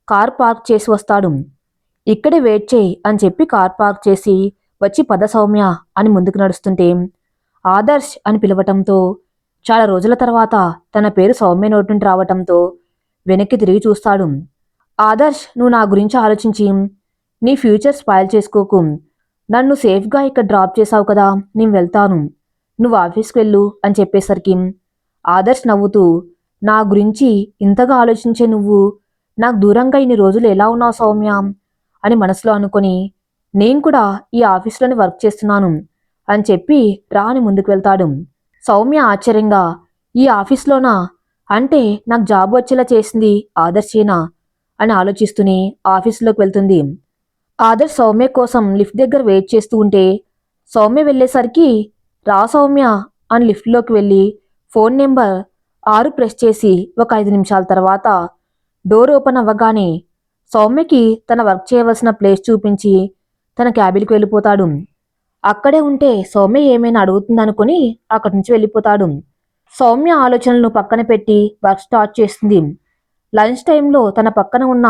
కార్ పార్క్ చేసి వస్తాడు. ఇక్కడే వెయిట్ చేయి అని చెప్పి కార్ పార్క్ చేసి వచ్చి, పద సౌమ్య అని ముందుకు నడుస్తుంటే ఆదర్శ్ అని పిలవటంతో చాలా రోజుల తర్వాత తన పేరు సౌమ్య నోటి నుండి రావటంతో వెనక్కి తిరిగి చూస్తాడు. ఆదర్శ్, నువ్వు నా గురించి ఆలోచించి నీ ఫ్యూచర్ స్పాయిల్ చేసుకోకు, నన్ను సేఫ్గా ఇక్కడ డ్రాప్ చేసావు కదా, నేను వెళ్తాను, నువ్వు ఆఫీస్కి వెళ్ళు అని చెప్పేసరికి ఆదర్శ్ నవ్వుతూ, నా గురించి ఇంతగా ఆలోచించే నువ్వు నాకు దూరంగా ఇన్ని రోజులు ఎలా ఉన్నావు సౌమ్య అని మనసులో అనుకొని, నేను కూడా ఈ ఆఫీస్లోనే వర్క్ చేస్తున్నాను అని చెప్పి రాని ముందుకు వెళ్తాడు. సౌమ్య ఆశ్చర్యంగా, ఈ ఆఫీస్లోనా, అంటే నాకు జాబ్ వచ్చేలా చేసింది ఆదర్శేనా అని ఆలోచిస్తూనే ఆఫీస్లోకి వెళ్తుంది. ఆదర్శ్ సౌమ్య కోసం లిఫ్ట్ దగ్గర వెయిట్ చేస్తూ ఉంటే సౌమ్య వెళ్ళేసరికి, రా సౌమ్య అని లిఫ్ట్లోకి వెళ్ళి ఫోన్ నెంబర్ 6 ప్రెస్ చేసి ఒక 5 నిమిషాల తర్వాత డోర్ ఓపెన్ అవ్వగానే సౌమ్యకి తన వర్క్ చేయవలసిన ప్లేస్ చూపించి తన క్యాబిన్కి వెళ్ళిపోతాడు. అక్కడే ఉంటే సౌమ్య ఏమైనా అడుగుతుందనుకుని అక్కడి నుంచి వెళ్ళిపోతాడు. సౌమ్య ఆలోచనలను పక్కన పెట్టి వర్క్ స్టార్ట్ చేస్తుంది. లంచ్ టైంలో తన పక్కన ఉన్న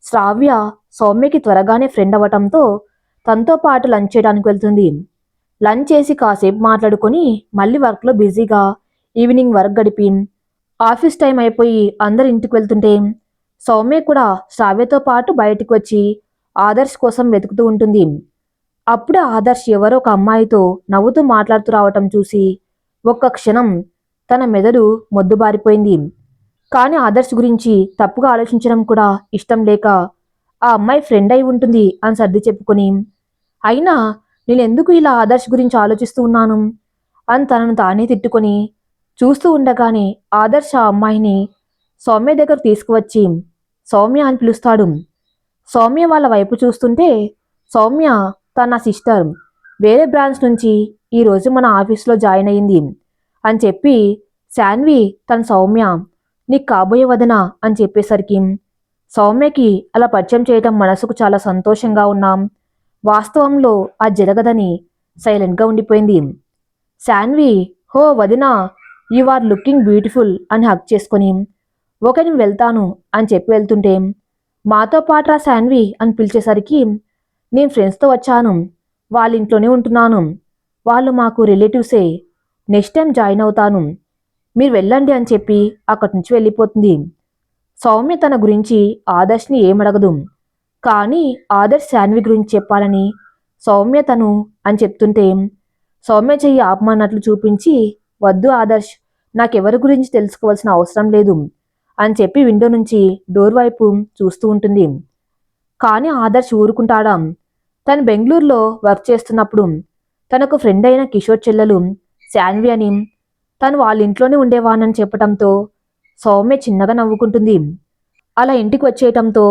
శ్రావ్య సౌమ్యకి త్వరగానే ఫ్రెండ్ అవ్వటంతో తనతో పాటు లంచ్ చేయడానికి వెళ్తుంది. లంచ్ చేసి కాసేపు మాట్లాడుకొని మళ్ళీ వర్క్లో బిజీగా ఈవినింగ్ వర్క్ గడిపి ఆఫీస్ టైం అయిపోయి అందరు ఇంటికి వెళ్తుంటే సౌమ్య కూడా శ్రావ్యతో పాటు బయటకు వచ్చి ఆదర్శ్ కోసం వెతుకుతూ ఉంటుంది. అప్పుడే ఆదర్శ్ ఎవరో ఒక అమ్మాయితో నవ్వుతూ మాట్లాడుతూ రావటం చూసి ఒక్క క్షణం తన మెదడు మొద్దుబారిపోయింది. కానీ ఆదర్శ్ గురించి తప్పుగా ఆలోచించడం కూడా ఇష్టం లేక ఆ అమ్మాయి ఫ్రెండ్ అయి ఉంటుంది అని సర్ది చెప్పుకొని, అయినా నేనెందుకు ఇలా ఆదర్శ్ గురించి ఆలోచిస్తూ ఉన్నాను అని తనను తానే తిట్టుకొని చూస్తూ ఉండగానే ఆదర్శ్ ఆ అమ్మాయిని సౌమ్య దగ్గర తీసుకువచ్చి సౌమ్య అని పిలుస్తాడు. సౌమ్య వాళ్ళ వైపు చూస్తుంటే సౌమ్య తన సిస్టర్ వేరే బ్రాంచ్ నుంచి ఈరోజు మన ఆఫీస్లో జాయిన్ అయ్యింది అని చెప్పి శాన్వి తన సౌమ్య నీకు కాబోయే వదన అని చెప్పేసరికి సౌమ్యకి అలా పరిచయం చేయటం మనసుకు చాలా సంతోషంగా ఉన్నాం. వాస్తవంలో అది జరగదని సైలెంట్గా ఉండిపోయింది. శాన్వి హో వదినా యు ఆర్ లుకింగ్ బ్యూటిఫుల్ అని హక్ చేసుకొని ఓకే నేను వెళ్తాను అని చెప్పి వెళ్తుంటే మాతో పాటు రా శాన్వి అని పిలిచేసరికి నేను ఫ్రెండ్స్తో వచ్చాను, వాళ్ళ ఇంట్లోనే ఉంటున్నాను, వాళ్ళు మాకు రిలేటివ్సే, నెక్స్ట్ టైం జాయిన్ అవుతాను, మీరు వెళ్ళండి అని చెప్పి అక్కడి నుంచి వెళ్ళిపోతుంది. సౌమ్య తన గురించి ఆదర్శ్ని ఏమడగదు. కానీ ఆదర్శ్ శాన్వి గురించి చెప్పాలని సౌమ్య తను అని చెప్తుంటే సౌమ్య చెయ్యి ఆపమన్నట్లు చూపించి వద్దు ఆదర్శ్ నాకెవరి గురించి తెలుసుకోవాల్సిన అవసరం లేదు అని చెప్పి విండో నుంచి డోర్ వైపు చూస్తూ ఉంటుంది. కానీ ఆదర్శ్ ఊరుకుంటాడా? తను బెంగళూరులో వర్క్ చేస్తున్నప్పుడు తనకు ఫ్రెండ్ అయిన కిషోర్ చెల్లెలు శాన్వి అని తను వాళ్ళ ఇంట్లోనే ఉండేవానని చెప్పటంతో సౌమ్య చిన్నగా నవ్వుకుంటుంది. అలా ఇంటికి వచ్చేయటంతో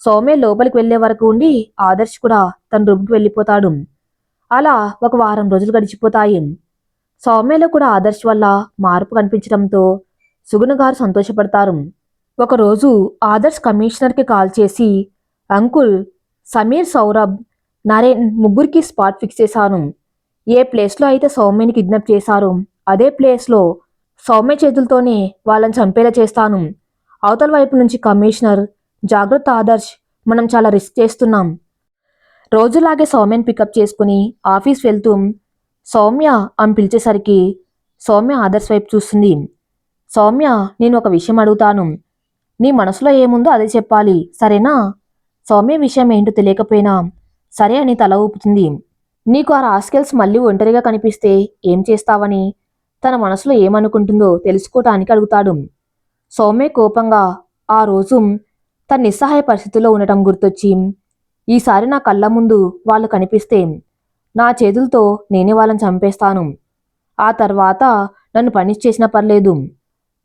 సౌమ్య లోపలికి వెళ్లే వరకు ఉండి ఆదర్శ్ కూడా తన రూమ్కి వెళ్ళిపోతాడు. అలా ఒక వారం రోజులు గడిచిపోతాయి. సౌమ్యలో కూడా ఆదర్శ్ వల్ల మార్పు కనిపించడంతో సుగుణ గారు సంతోషపడతారు. ఒకరోజు ఆదర్శ్ కమిషనర్కి కాల్ చేసి అంకుల్ సమీర్ సౌరభ్ నరేన్ ముగ్గురికి స్పాట్ ఫిక్స్ చేశాను. ఏ ప్లేస్లో అయితే సౌమ్యని కిడ్నాప్ చేశారో అదే ప్లేస్లో సౌమ్య చేతులతోనే వాళ్ళని చంపేలా చేస్తాను. అవతల వైపు నుంచి కమిషనర్ జాగ్రత్త ఆదర్శ్ మనం చాలా రిస్క్ చేస్తున్నాం. రోజులాగే సౌమ్యని పికప్ చేసుకుని ఆఫీస్ వెళ్తూ సౌమ్య అని పిలిచేసరికి సౌమ్య ఆదర్శ్ వైపు చూస్తుంది. సౌమ్య నేను ఒక విషయం అడుగుతాను, నీ మనసులో ఏముందో అదే చెప్పాలి సరేనా? సౌమ్య విషయం ఏంటో తెలియకపోయినా సరే అని తల ఊపుతుంది. నీకు ఆ రాస్కెల్స్ మళ్ళీ ఒంటరిగా కనిపిస్తే ఏం చేస్తావని తన మనసులో ఏమనుకుంటుందో తెలుసుకోవటానికి అడుగుతాడు. సౌమ్య కోపంగా ఆ రోజు తన నిస్సహాయ పరిస్థితిలో ఉండటం గుర్తొచ్చి ఈసారి నా కళ్ళ ముందు వాళ్ళు కనిపిస్తే నా చేతులతో నేనే వాళ్ళని చంపేస్తాను. ఆ తర్వాత నన్ను పనిష్ చేసినా పర్లేదు,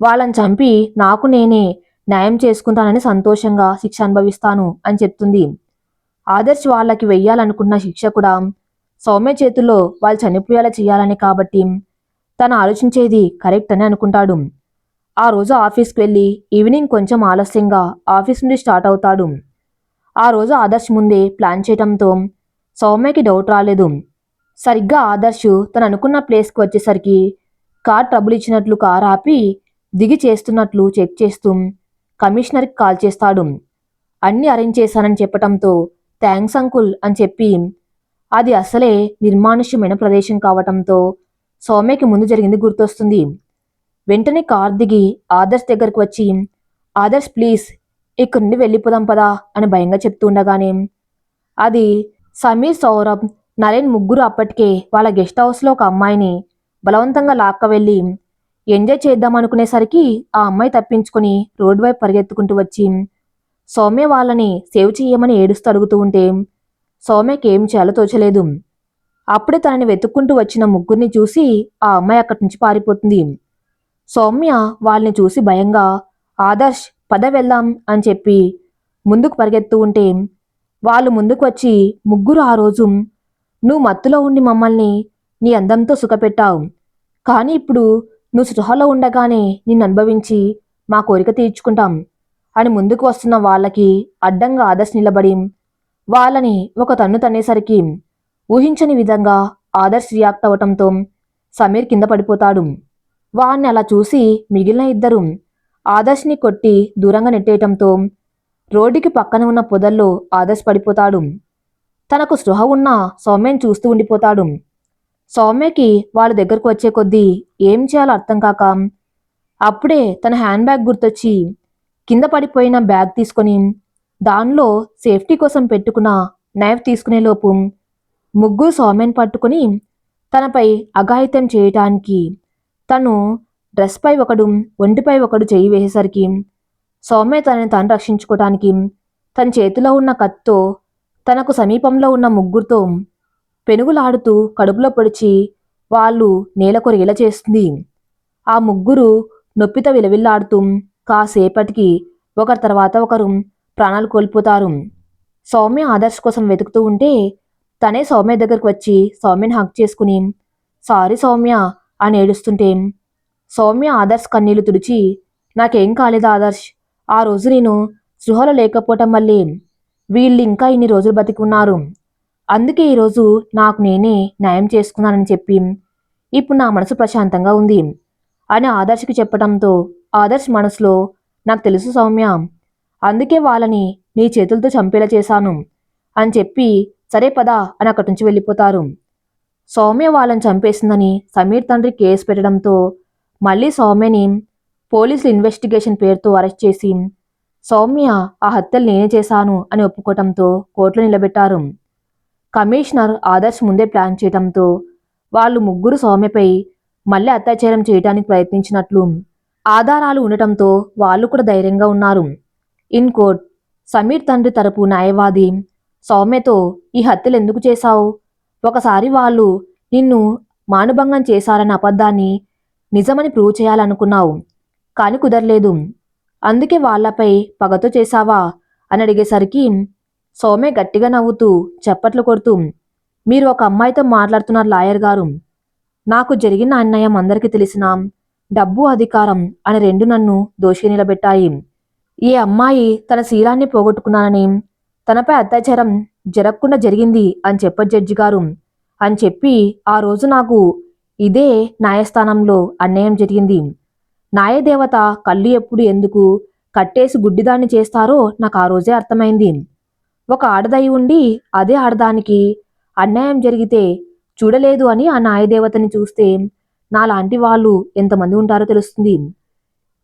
వాళ్ళని చంపి నాకు నేనే న్యాయం చేసుకుంటానని సంతోషంగా శిక్ష అనుభవిస్తాను అని చెప్తుంది. ఆదర్శ్ వాళ్ళకి వెయ్యాలనుకున్న శిక్ష కూడా సౌమ్య చేతుల్లో వాళ్ళు చనిపోయేలా చేయాలని కాబట్టి తను ఆలోచించేది కరెక్ట్ అని అనుకుంటాడు. ఆ రోజు ఆఫీస్కి వెళ్ళి ఈవినింగ్ కొంచెం ఆలస్యంగా ఆఫీస్ నుండి స్టార్ట్ అవుతాడు. ఆ రోజు ఆదర్శ్ ముందే ప్లాన్ చేయటంతో సౌమ్యకి డౌట్ రాలేదు. సరిగ్గా ఆదర్శ్ తను అనుకున్న ప్లేస్కి వచ్చేసరికి కార్ ట్రబుల్ ఇచ్చినట్లు కార్ ఆపి దిగి చేస్తున్నట్లు చెక్ చేస్తూ కమిషనర్కి కాల్ చేస్తాడు. అన్నీ అరేంజ్ చేశానని చెప్పటంతో థ్యాంక్స్ అంకుల్ అని చెప్పి అది అసలే నిర్మానుష్యమైన ప్రదేశం కావటంతో సౌమ్యకి ముందు జరిగింది గుర్తొస్తుంది. వెంటనే కార్ దిగి ఆదర్శ్ దగ్గరకు వచ్చి ఆదర్శ్ ప్లీజ్ ఇక్కడి నుండి వెళ్ళిపోదాం పదా అని భయంగా చెప్తూ ఉండగానే అది సమీర్ సౌరభ్ నరేన్ ముగ్గురు అప్పటికే వాళ్ళ గెస్ట్ హౌస్లో ఒక అమ్మాయిని బలవంతంగా లాక్క వెళ్ళి ఎంజాయ్ చేద్దాం అనుకునేసరికి ఆ అమ్మాయి తప్పించుకొని రోడ్డు వైపు పరిగెత్తుకుంటూ వచ్చి సౌమ్య వాళ్ళని సేవ్ చేయమని ఏడుస్తూ అడుగుతూ ఉంటే సౌమ్యకి ఏం చేయాలో తోచలేదు. అప్పుడే తనని వెతుక్కుంటూ వచ్చిన ముగ్గురిని చూసి ఆ అమ్మాయి అక్కడి నుంచి పారిపోతుంది. సౌమ్య వాళ్ళని చూసి భయంగా ఆదర్శ్ పద వెళ్దాం అని చెప్పి ముందుకు పరిగెత్తూ ఉంటే వాళ్ళు ముందుకు వచ్చి ముగ్గురు ఆ రోజు నువ్వు మత్తులో ఉండి మమ్మల్ని నీ అందంతో సుఖపెట్టావు, కానీ ఇప్పుడు నువ్వు స్పృహలో ఉండగానే నిన్ను అనుభవించి మా కోరిక తీర్చుకుంటాం అని ముందుకు వస్తున్న వాళ్ళకి అడ్డంగా ఆదర్శ్ నిలబడి వాళ్ళని ఒక తన్ను తన్నేసరికి ఊహించని విధంగా ఆదర్శ్ రియాక్ట్ అవటంతో సమీర్ కింద పడిపోతాడు. వాణ్ణి అలా చూసి మిగిలిన ఇద్దరు ఆదర్శ్ని కొట్టి దూరంగా నెట్టేయటంతో రోడ్డుకి పక్కన ఉన్న పొదల్లో ఆదర్శ్ పడిపోతాడు. తనకు స్పృహ ఉన్న సౌమ్యని చూస్తూ ఉండిపోతాడు. సౌమ్యకి వాళ్ళ దగ్గరకు వచ్చే కొద్దీ ఏం చేయాలో అర్థం కాక అప్పుడే తన హ్యాండ్ బ్యాగ్ గుర్తొచ్చి కింద పడిపోయిన బ్యాగ్ తీసుకొని దానిలో సేఫ్టీ కోసం పెట్టుకున్న నైఫ్ తీసుకునే లోపు ముగ్గురు సౌమ్యని పట్టుకుని తనపై అఘాయిత్యం చేయటానికి తను డ్రెస్పై ఒకడు ఒంటిపై ఒకడు చేయి వేసేసరికి సౌమ్య తనని తను రక్షించుకోవటానికి తన చేతిలో ఉన్న కత్తితో తనకు సమీపంలో ఉన్న ముగ్గురితో పెనుగులాడుతూ కడుపులో పొడిచి వాళ్ళు నేల కొరిగేలా చేస్తుంది. ఆ ముగ్గురు నొప్పితో విలవిల్లాడుతూ కాసేపటికి ఒకరి తర్వాత ఒకరు ప్రాణాలు కోల్పోతారు. సౌమ్య ఆదర్శ్ కోసం వెతుకుతూ ఉంటే తనే సౌమ్య దగ్గరకు వచ్చి సౌమ్యని హక్ చేసుకుని సారీ సౌమ్య అని ఏడుస్తుంటే సౌమ్య ఆదర్శ్ కన్నీళ్లు తుడిచి నాకేం కాలేదు ఆదర్శ్, ఆ రోజు నేను స్పృహలో లేకపోవటం వల్లే వీళ్ళు ఇంకా ఇన్ని రోజులు బతికున్నారు, అందుకే ఈరోజు నాకు నేనే న్యాయం చేసుకున్నానని చెప్పి ఇప్పుడు నా మనసు ప్రశాంతంగా ఉంది అని ఆదర్శ్కి చెప్పడంతో ఆదర్శ్ మనసులో నాకు తెలుసు సౌమ్య, అందుకే వాళ్ళని నీ చేతులతో చంపేలా చేశాను అని చెప్పి సరే పదా అని అక్కడి నుంచి వెళ్ళిపోతారు. సౌమ్య వాళ్ళని చంపేసిందని సమీర్ తండ్రి కేసు పెట్టడంతో మళ్ళీ సౌమ్యని పోలీసులు ఇన్వెస్టిగేషన్ పేరుతో అరెస్ట్ చేసి సౌమ్య ఆ హత్యలు నేనే చేశాను అని ఒప్పుకోవటంతో కోర్టులో నిలబెట్టారు. కమిషనర్ ఆదర్శ్ ముందే ప్లాన్ చేయడంతో వాళ్ళు ముగ్గురు సౌమ్యపై మళ్ళీ అత్యాచారం చేయడానికి ప్రయత్నించినట్లు ఆధారాలు ఉండటంతో వాళ్ళు కూడా ధైర్యంగా ఉన్నారు. ఇన్ కోర్ట్ సమీర్ తండ్రి తరపు న్యాయవాది సౌమ్యతో ఈ హత్యలు ఎందుకు చేశావు, ఒకసారి వాళ్ళు నిన్ను మానుభంగం చేశారన్న అబద్ధాన్ని నిజమని ప్రూవ్ చేయాలనుకున్నావు, కాని కుదరలేదు, అందుకే వాళ్లపై పగతో చేశావా అని అడిగేసరికి సౌమ్య గట్టిగా నవ్వుతూ చప్పట్లు కొడుతూ మీరు ఒక అమ్మాయితో మాట్లాడుతున్నారు లాయర్ గారు, నాకు జరిగిన అన్యాయం అందరికీ తెలిసినా డబ్బు అధికారం అని రెండు నన్ను దోషిగా నిలబెట్టాయి. ఈ అమ్మాయి తన శీలాన్ని పోగొట్టుకున్నానని తనపై అత్యాచారం జరగకుండా జరిగింది అని చెప్ప జడ్జి గారు అని చెప్పి ఆ రోజు నాకు ఇదే న్యాయస్థానంలో అన్యాయం జరిగింది. న్యాయదేవత కళ్ళు ఎప్పుడు ఎందుకు కట్టేసి గుడ్డిదాన్ని చేస్తారో నాకు ఆ రోజే అర్థమైంది. ఒక ఆడదై ఉండి అదే ఆడదానికి అన్యాయం జరిగితే చూడలేదు అని ఆ న్యాయదేవతని చూస్తే నాలాంటి వాళ్ళు ఎంతమంది ఉంటారో తెలుస్తుంది.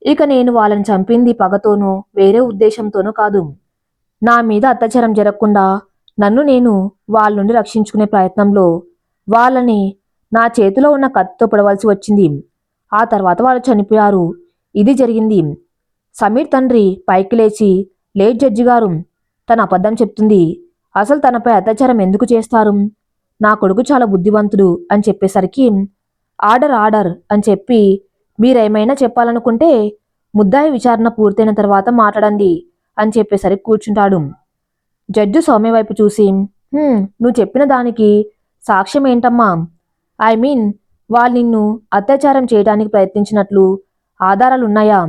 ఇక నేను వాళ్ళని చంపింది పగతోనో వేరే ఉద్దేశంతోనో కాదు. నా మీద అత్యాచారం జరగకుండా నన్ను నేను వాళ్ళ నుండి రక్షించుకునే ప్రయత్నంలో వాళ్ళని నా చేతిలో ఉన్న కత్తితో పొడవలసి వచ్చింది. ఆ తర్వాత వాళ్ళు చనిపోయారు. ఇది జరిగింది. సమీర్ తండ్రి పైకి లేచి లేట్ జడ్జి గారు, తన అబద్ధం చెప్తుంది, అసలు తనపై అత్యాచారం ఎందుకు చేస్తారు, నా కొడుకు చాలా బుద్ధివంతుడు అని చెప్పేసరికి ఆర్డర్ ఆర్డర్ అని చెప్పి మీరేమైనా చెప్పాలనుకుంటే ముద్దాయి విచారణ పూర్తయిన తర్వాత మాట్లాడండి అని చెప్పేసరికి కూర్చుంటాడు. జడ్జి సౌమ్య వైపు చూసి నువ్వు చెప్పిన దానికి సాక్ష్యం ఏంటమ్మా, ఐ మీన్ వాళ్ళు నిన్ను అత్యాచారం చేయడానికి ప్రయత్నించినట్లు ఆధారాలున్నాయా?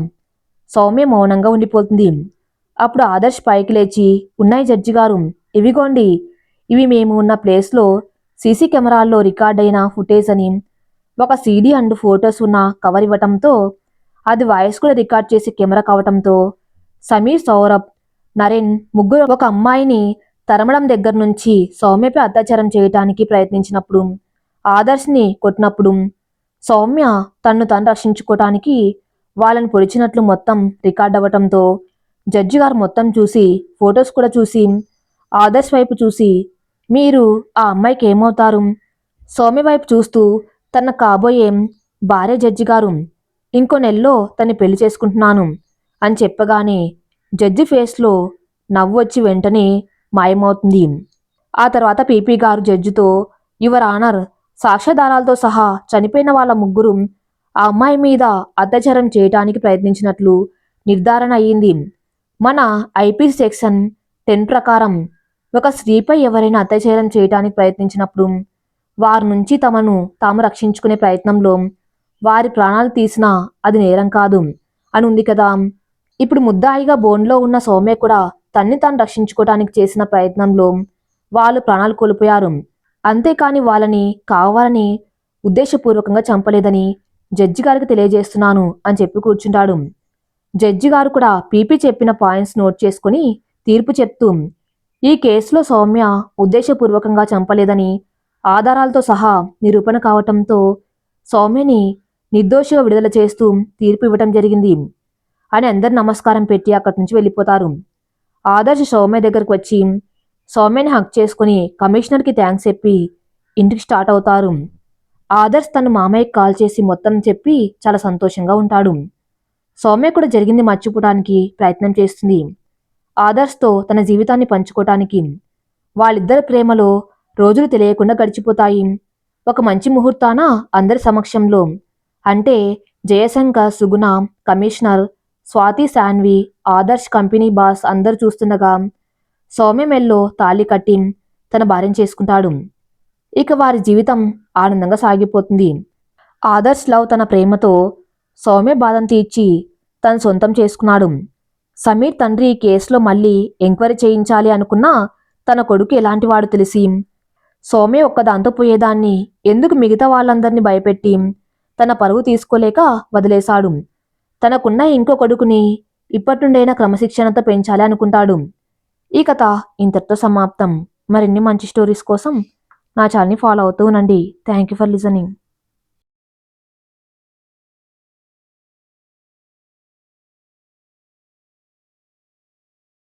సౌమ్య మౌనంగా ఉండిపోతుంది. అప్పుడు ఆదర్శ్ పైకి లేచి ఉన్నాయి జడ్జి గారు, ఇవిగోండి, ఇవి మేము ఉన్న ప్లేస్లో సీసీ కెమెరాల్లో రికార్డ్ అయిన ఫుటేజ్ అని ఒక సీడీ అండ్ ఫొటోస్ ఉన్న కవర్ ఇవ్వటంతో అది వాయిస్ కూడా రికార్డ్ చేసి కెమెరా కావటంతో సమీర్, సౌరభ్, నరేన్ ముగ్గురు ఒక అమ్మాయిని తరమడం దగ్గర నుంచి సౌమ్యపై అత్యాచారం చేయటానికి ప్రయత్నించినప్పుడు ఆదర్శ్ని కొట్టినప్పుడు సౌమ్య తన్ను తను రక్షించుకోవటానికి వాళ్ళని పొడిచినట్లు మొత్తం రికార్డ్ అవ్వటంతో జడ్జి గారు మొత్తం చూసి ఫొటోస్ కూడా చూసి ఆదర్శ్ వైపు చూసి మీరు ఆ అమ్మాయికి ఏమవుతారు, సౌమ్య వైపు చూస్తూ తన కాబోయే భార్య జడ్జి గారు, ఇంకో నెలలో తన్ని పెళ్లి చేసుకుంటున్నాను అని చెప్పగానే జడ్జి ఫేస్లో నవ్వు వచ్చి వెంటనే మాయమవుతుంది. ఆ తర్వాత పీపీ గారు జడ్జితో యువర్ ఆనర్, సాక్ష్యాధారాలతో సహా చనిపోయిన వాళ్ళ ముగ్గురు ఆ అమ్మాయి మీద అత్యాచారం చేయటానికి ప్రయత్నించినట్లు నిర్ధారణ అయ్యింది. మన ఐపీసీ సెక్షన్ 10 ప్రకారం ఒక స్త్రీపై ఎవరైనా అత్యాచారం చేయటానికి ప్రయత్నించినప్పుడు వారి నుంచి తమను తాము రక్షించుకునే ప్రయత్నంలో వారి ప్రాణాలు తీసినా అది నేరం కాదు అని ఉంది కదా. ఇప్పుడు ముద్దాయిగా బోన్లో ఉన్న సౌమ్య కూడా తన్ని తాను రక్షించుకోవడానికి చేసిన ప్రయత్నంలో వాళ్ళు ప్రాణాలు కోల్పోయారు. అంతేకాని వాళ్ళని కావాలని ఉద్దేశపూర్వకంగా చంపలేదని జడ్జి గారికి తెలియజేస్తున్నాను అని చెప్పి కూర్చుంటాడు. జడ్జి గారు కూడా పీపీ చెప్పిన పాయింట్స్ నోట్ చేసుకుని తీర్పు చెప్తూ ఈ కేసులో సౌమ్య ఉద్దేశపూర్వకంగా చంపలేదని ఆధారాలతో సహా నిరూపణ కావటంతో సౌమ్యని నిర్దోషిగా విడుదల చేస్తూ తీర్పు ఇవ్వటం జరిగింది అని అందరు నమస్కారం పెట్టి అక్కడి నుంచి వెళ్ళిపోతారు. ఆదర్శ్ సౌమ్య దగ్గరకు వచ్చి సౌమ్యని హక్ చేసుకుని కమిషనర్కి థ్యాంక్స్ చెప్పి ఇంటికి స్టార్ట్ అవుతారు. ఆదర్శ్ తన మామయ్యకి కాల్ చేసి మొత్తం చెప్పి చాలా సంతోషంగా ఉంటాడు. సౌమ్య కూడా జరిగింది మర్చిపోవడానికి ప్రయత్నం చేస్తుంది. ఆదర్శ్తో తన జీవితాన్ని పంచుకోవటానికి. వాళ్ళిద్దరి ప్రేమలో రోజులు తెలియకుండా గడిచిపోతాయి. ఒక మంచి ముహూర్తాన అందరి సమక్షంలో అంటే Jayashankar, Suguna, commissioner, Swathi, Shanvi, Adarsh, company boss అందరూ చూస్తుండగా సౌమ్య మెల్లో తాళి కట్టి తన భార్యను చేసుకుంటాడు. ఇక వారి జీవితం ఆనందంగా సాగిపోతుంది. ఆదర్శ్ లవ్ తన ప్రేమతో సౌమ్య బాధను తీర్చి తను సొంతం చేసుకున్నాడు. సమీర్ తండ్రి ఈ కేసులో మళ్ళీ ఎంక్వైరీ చేయించాలి అనుకున్నా తన కొడుకు ఎలాంటివాడు తెలిసి సౌమ్య ఒక్కదాంతో పోయేదాన్ని ఎందుకు మిగతా వాళ్ళందరినీ భయపెట్టి తన పరువు తీసుకోలేక వదిలేశాడు. తనకున్న ఇంకో కొడుకుని ఇప్పటి నుండైనా క్రమశిక్షణతో పెంచాలి అనుకుంటాడు. ఈ కథ ఇంతటితో సమాప్తం. మరిన్ని మంచి స్టోరీస్ కోసం నా ఛానల్ని ఫాలో అవుతూ ఉండండి. Thank you for listening.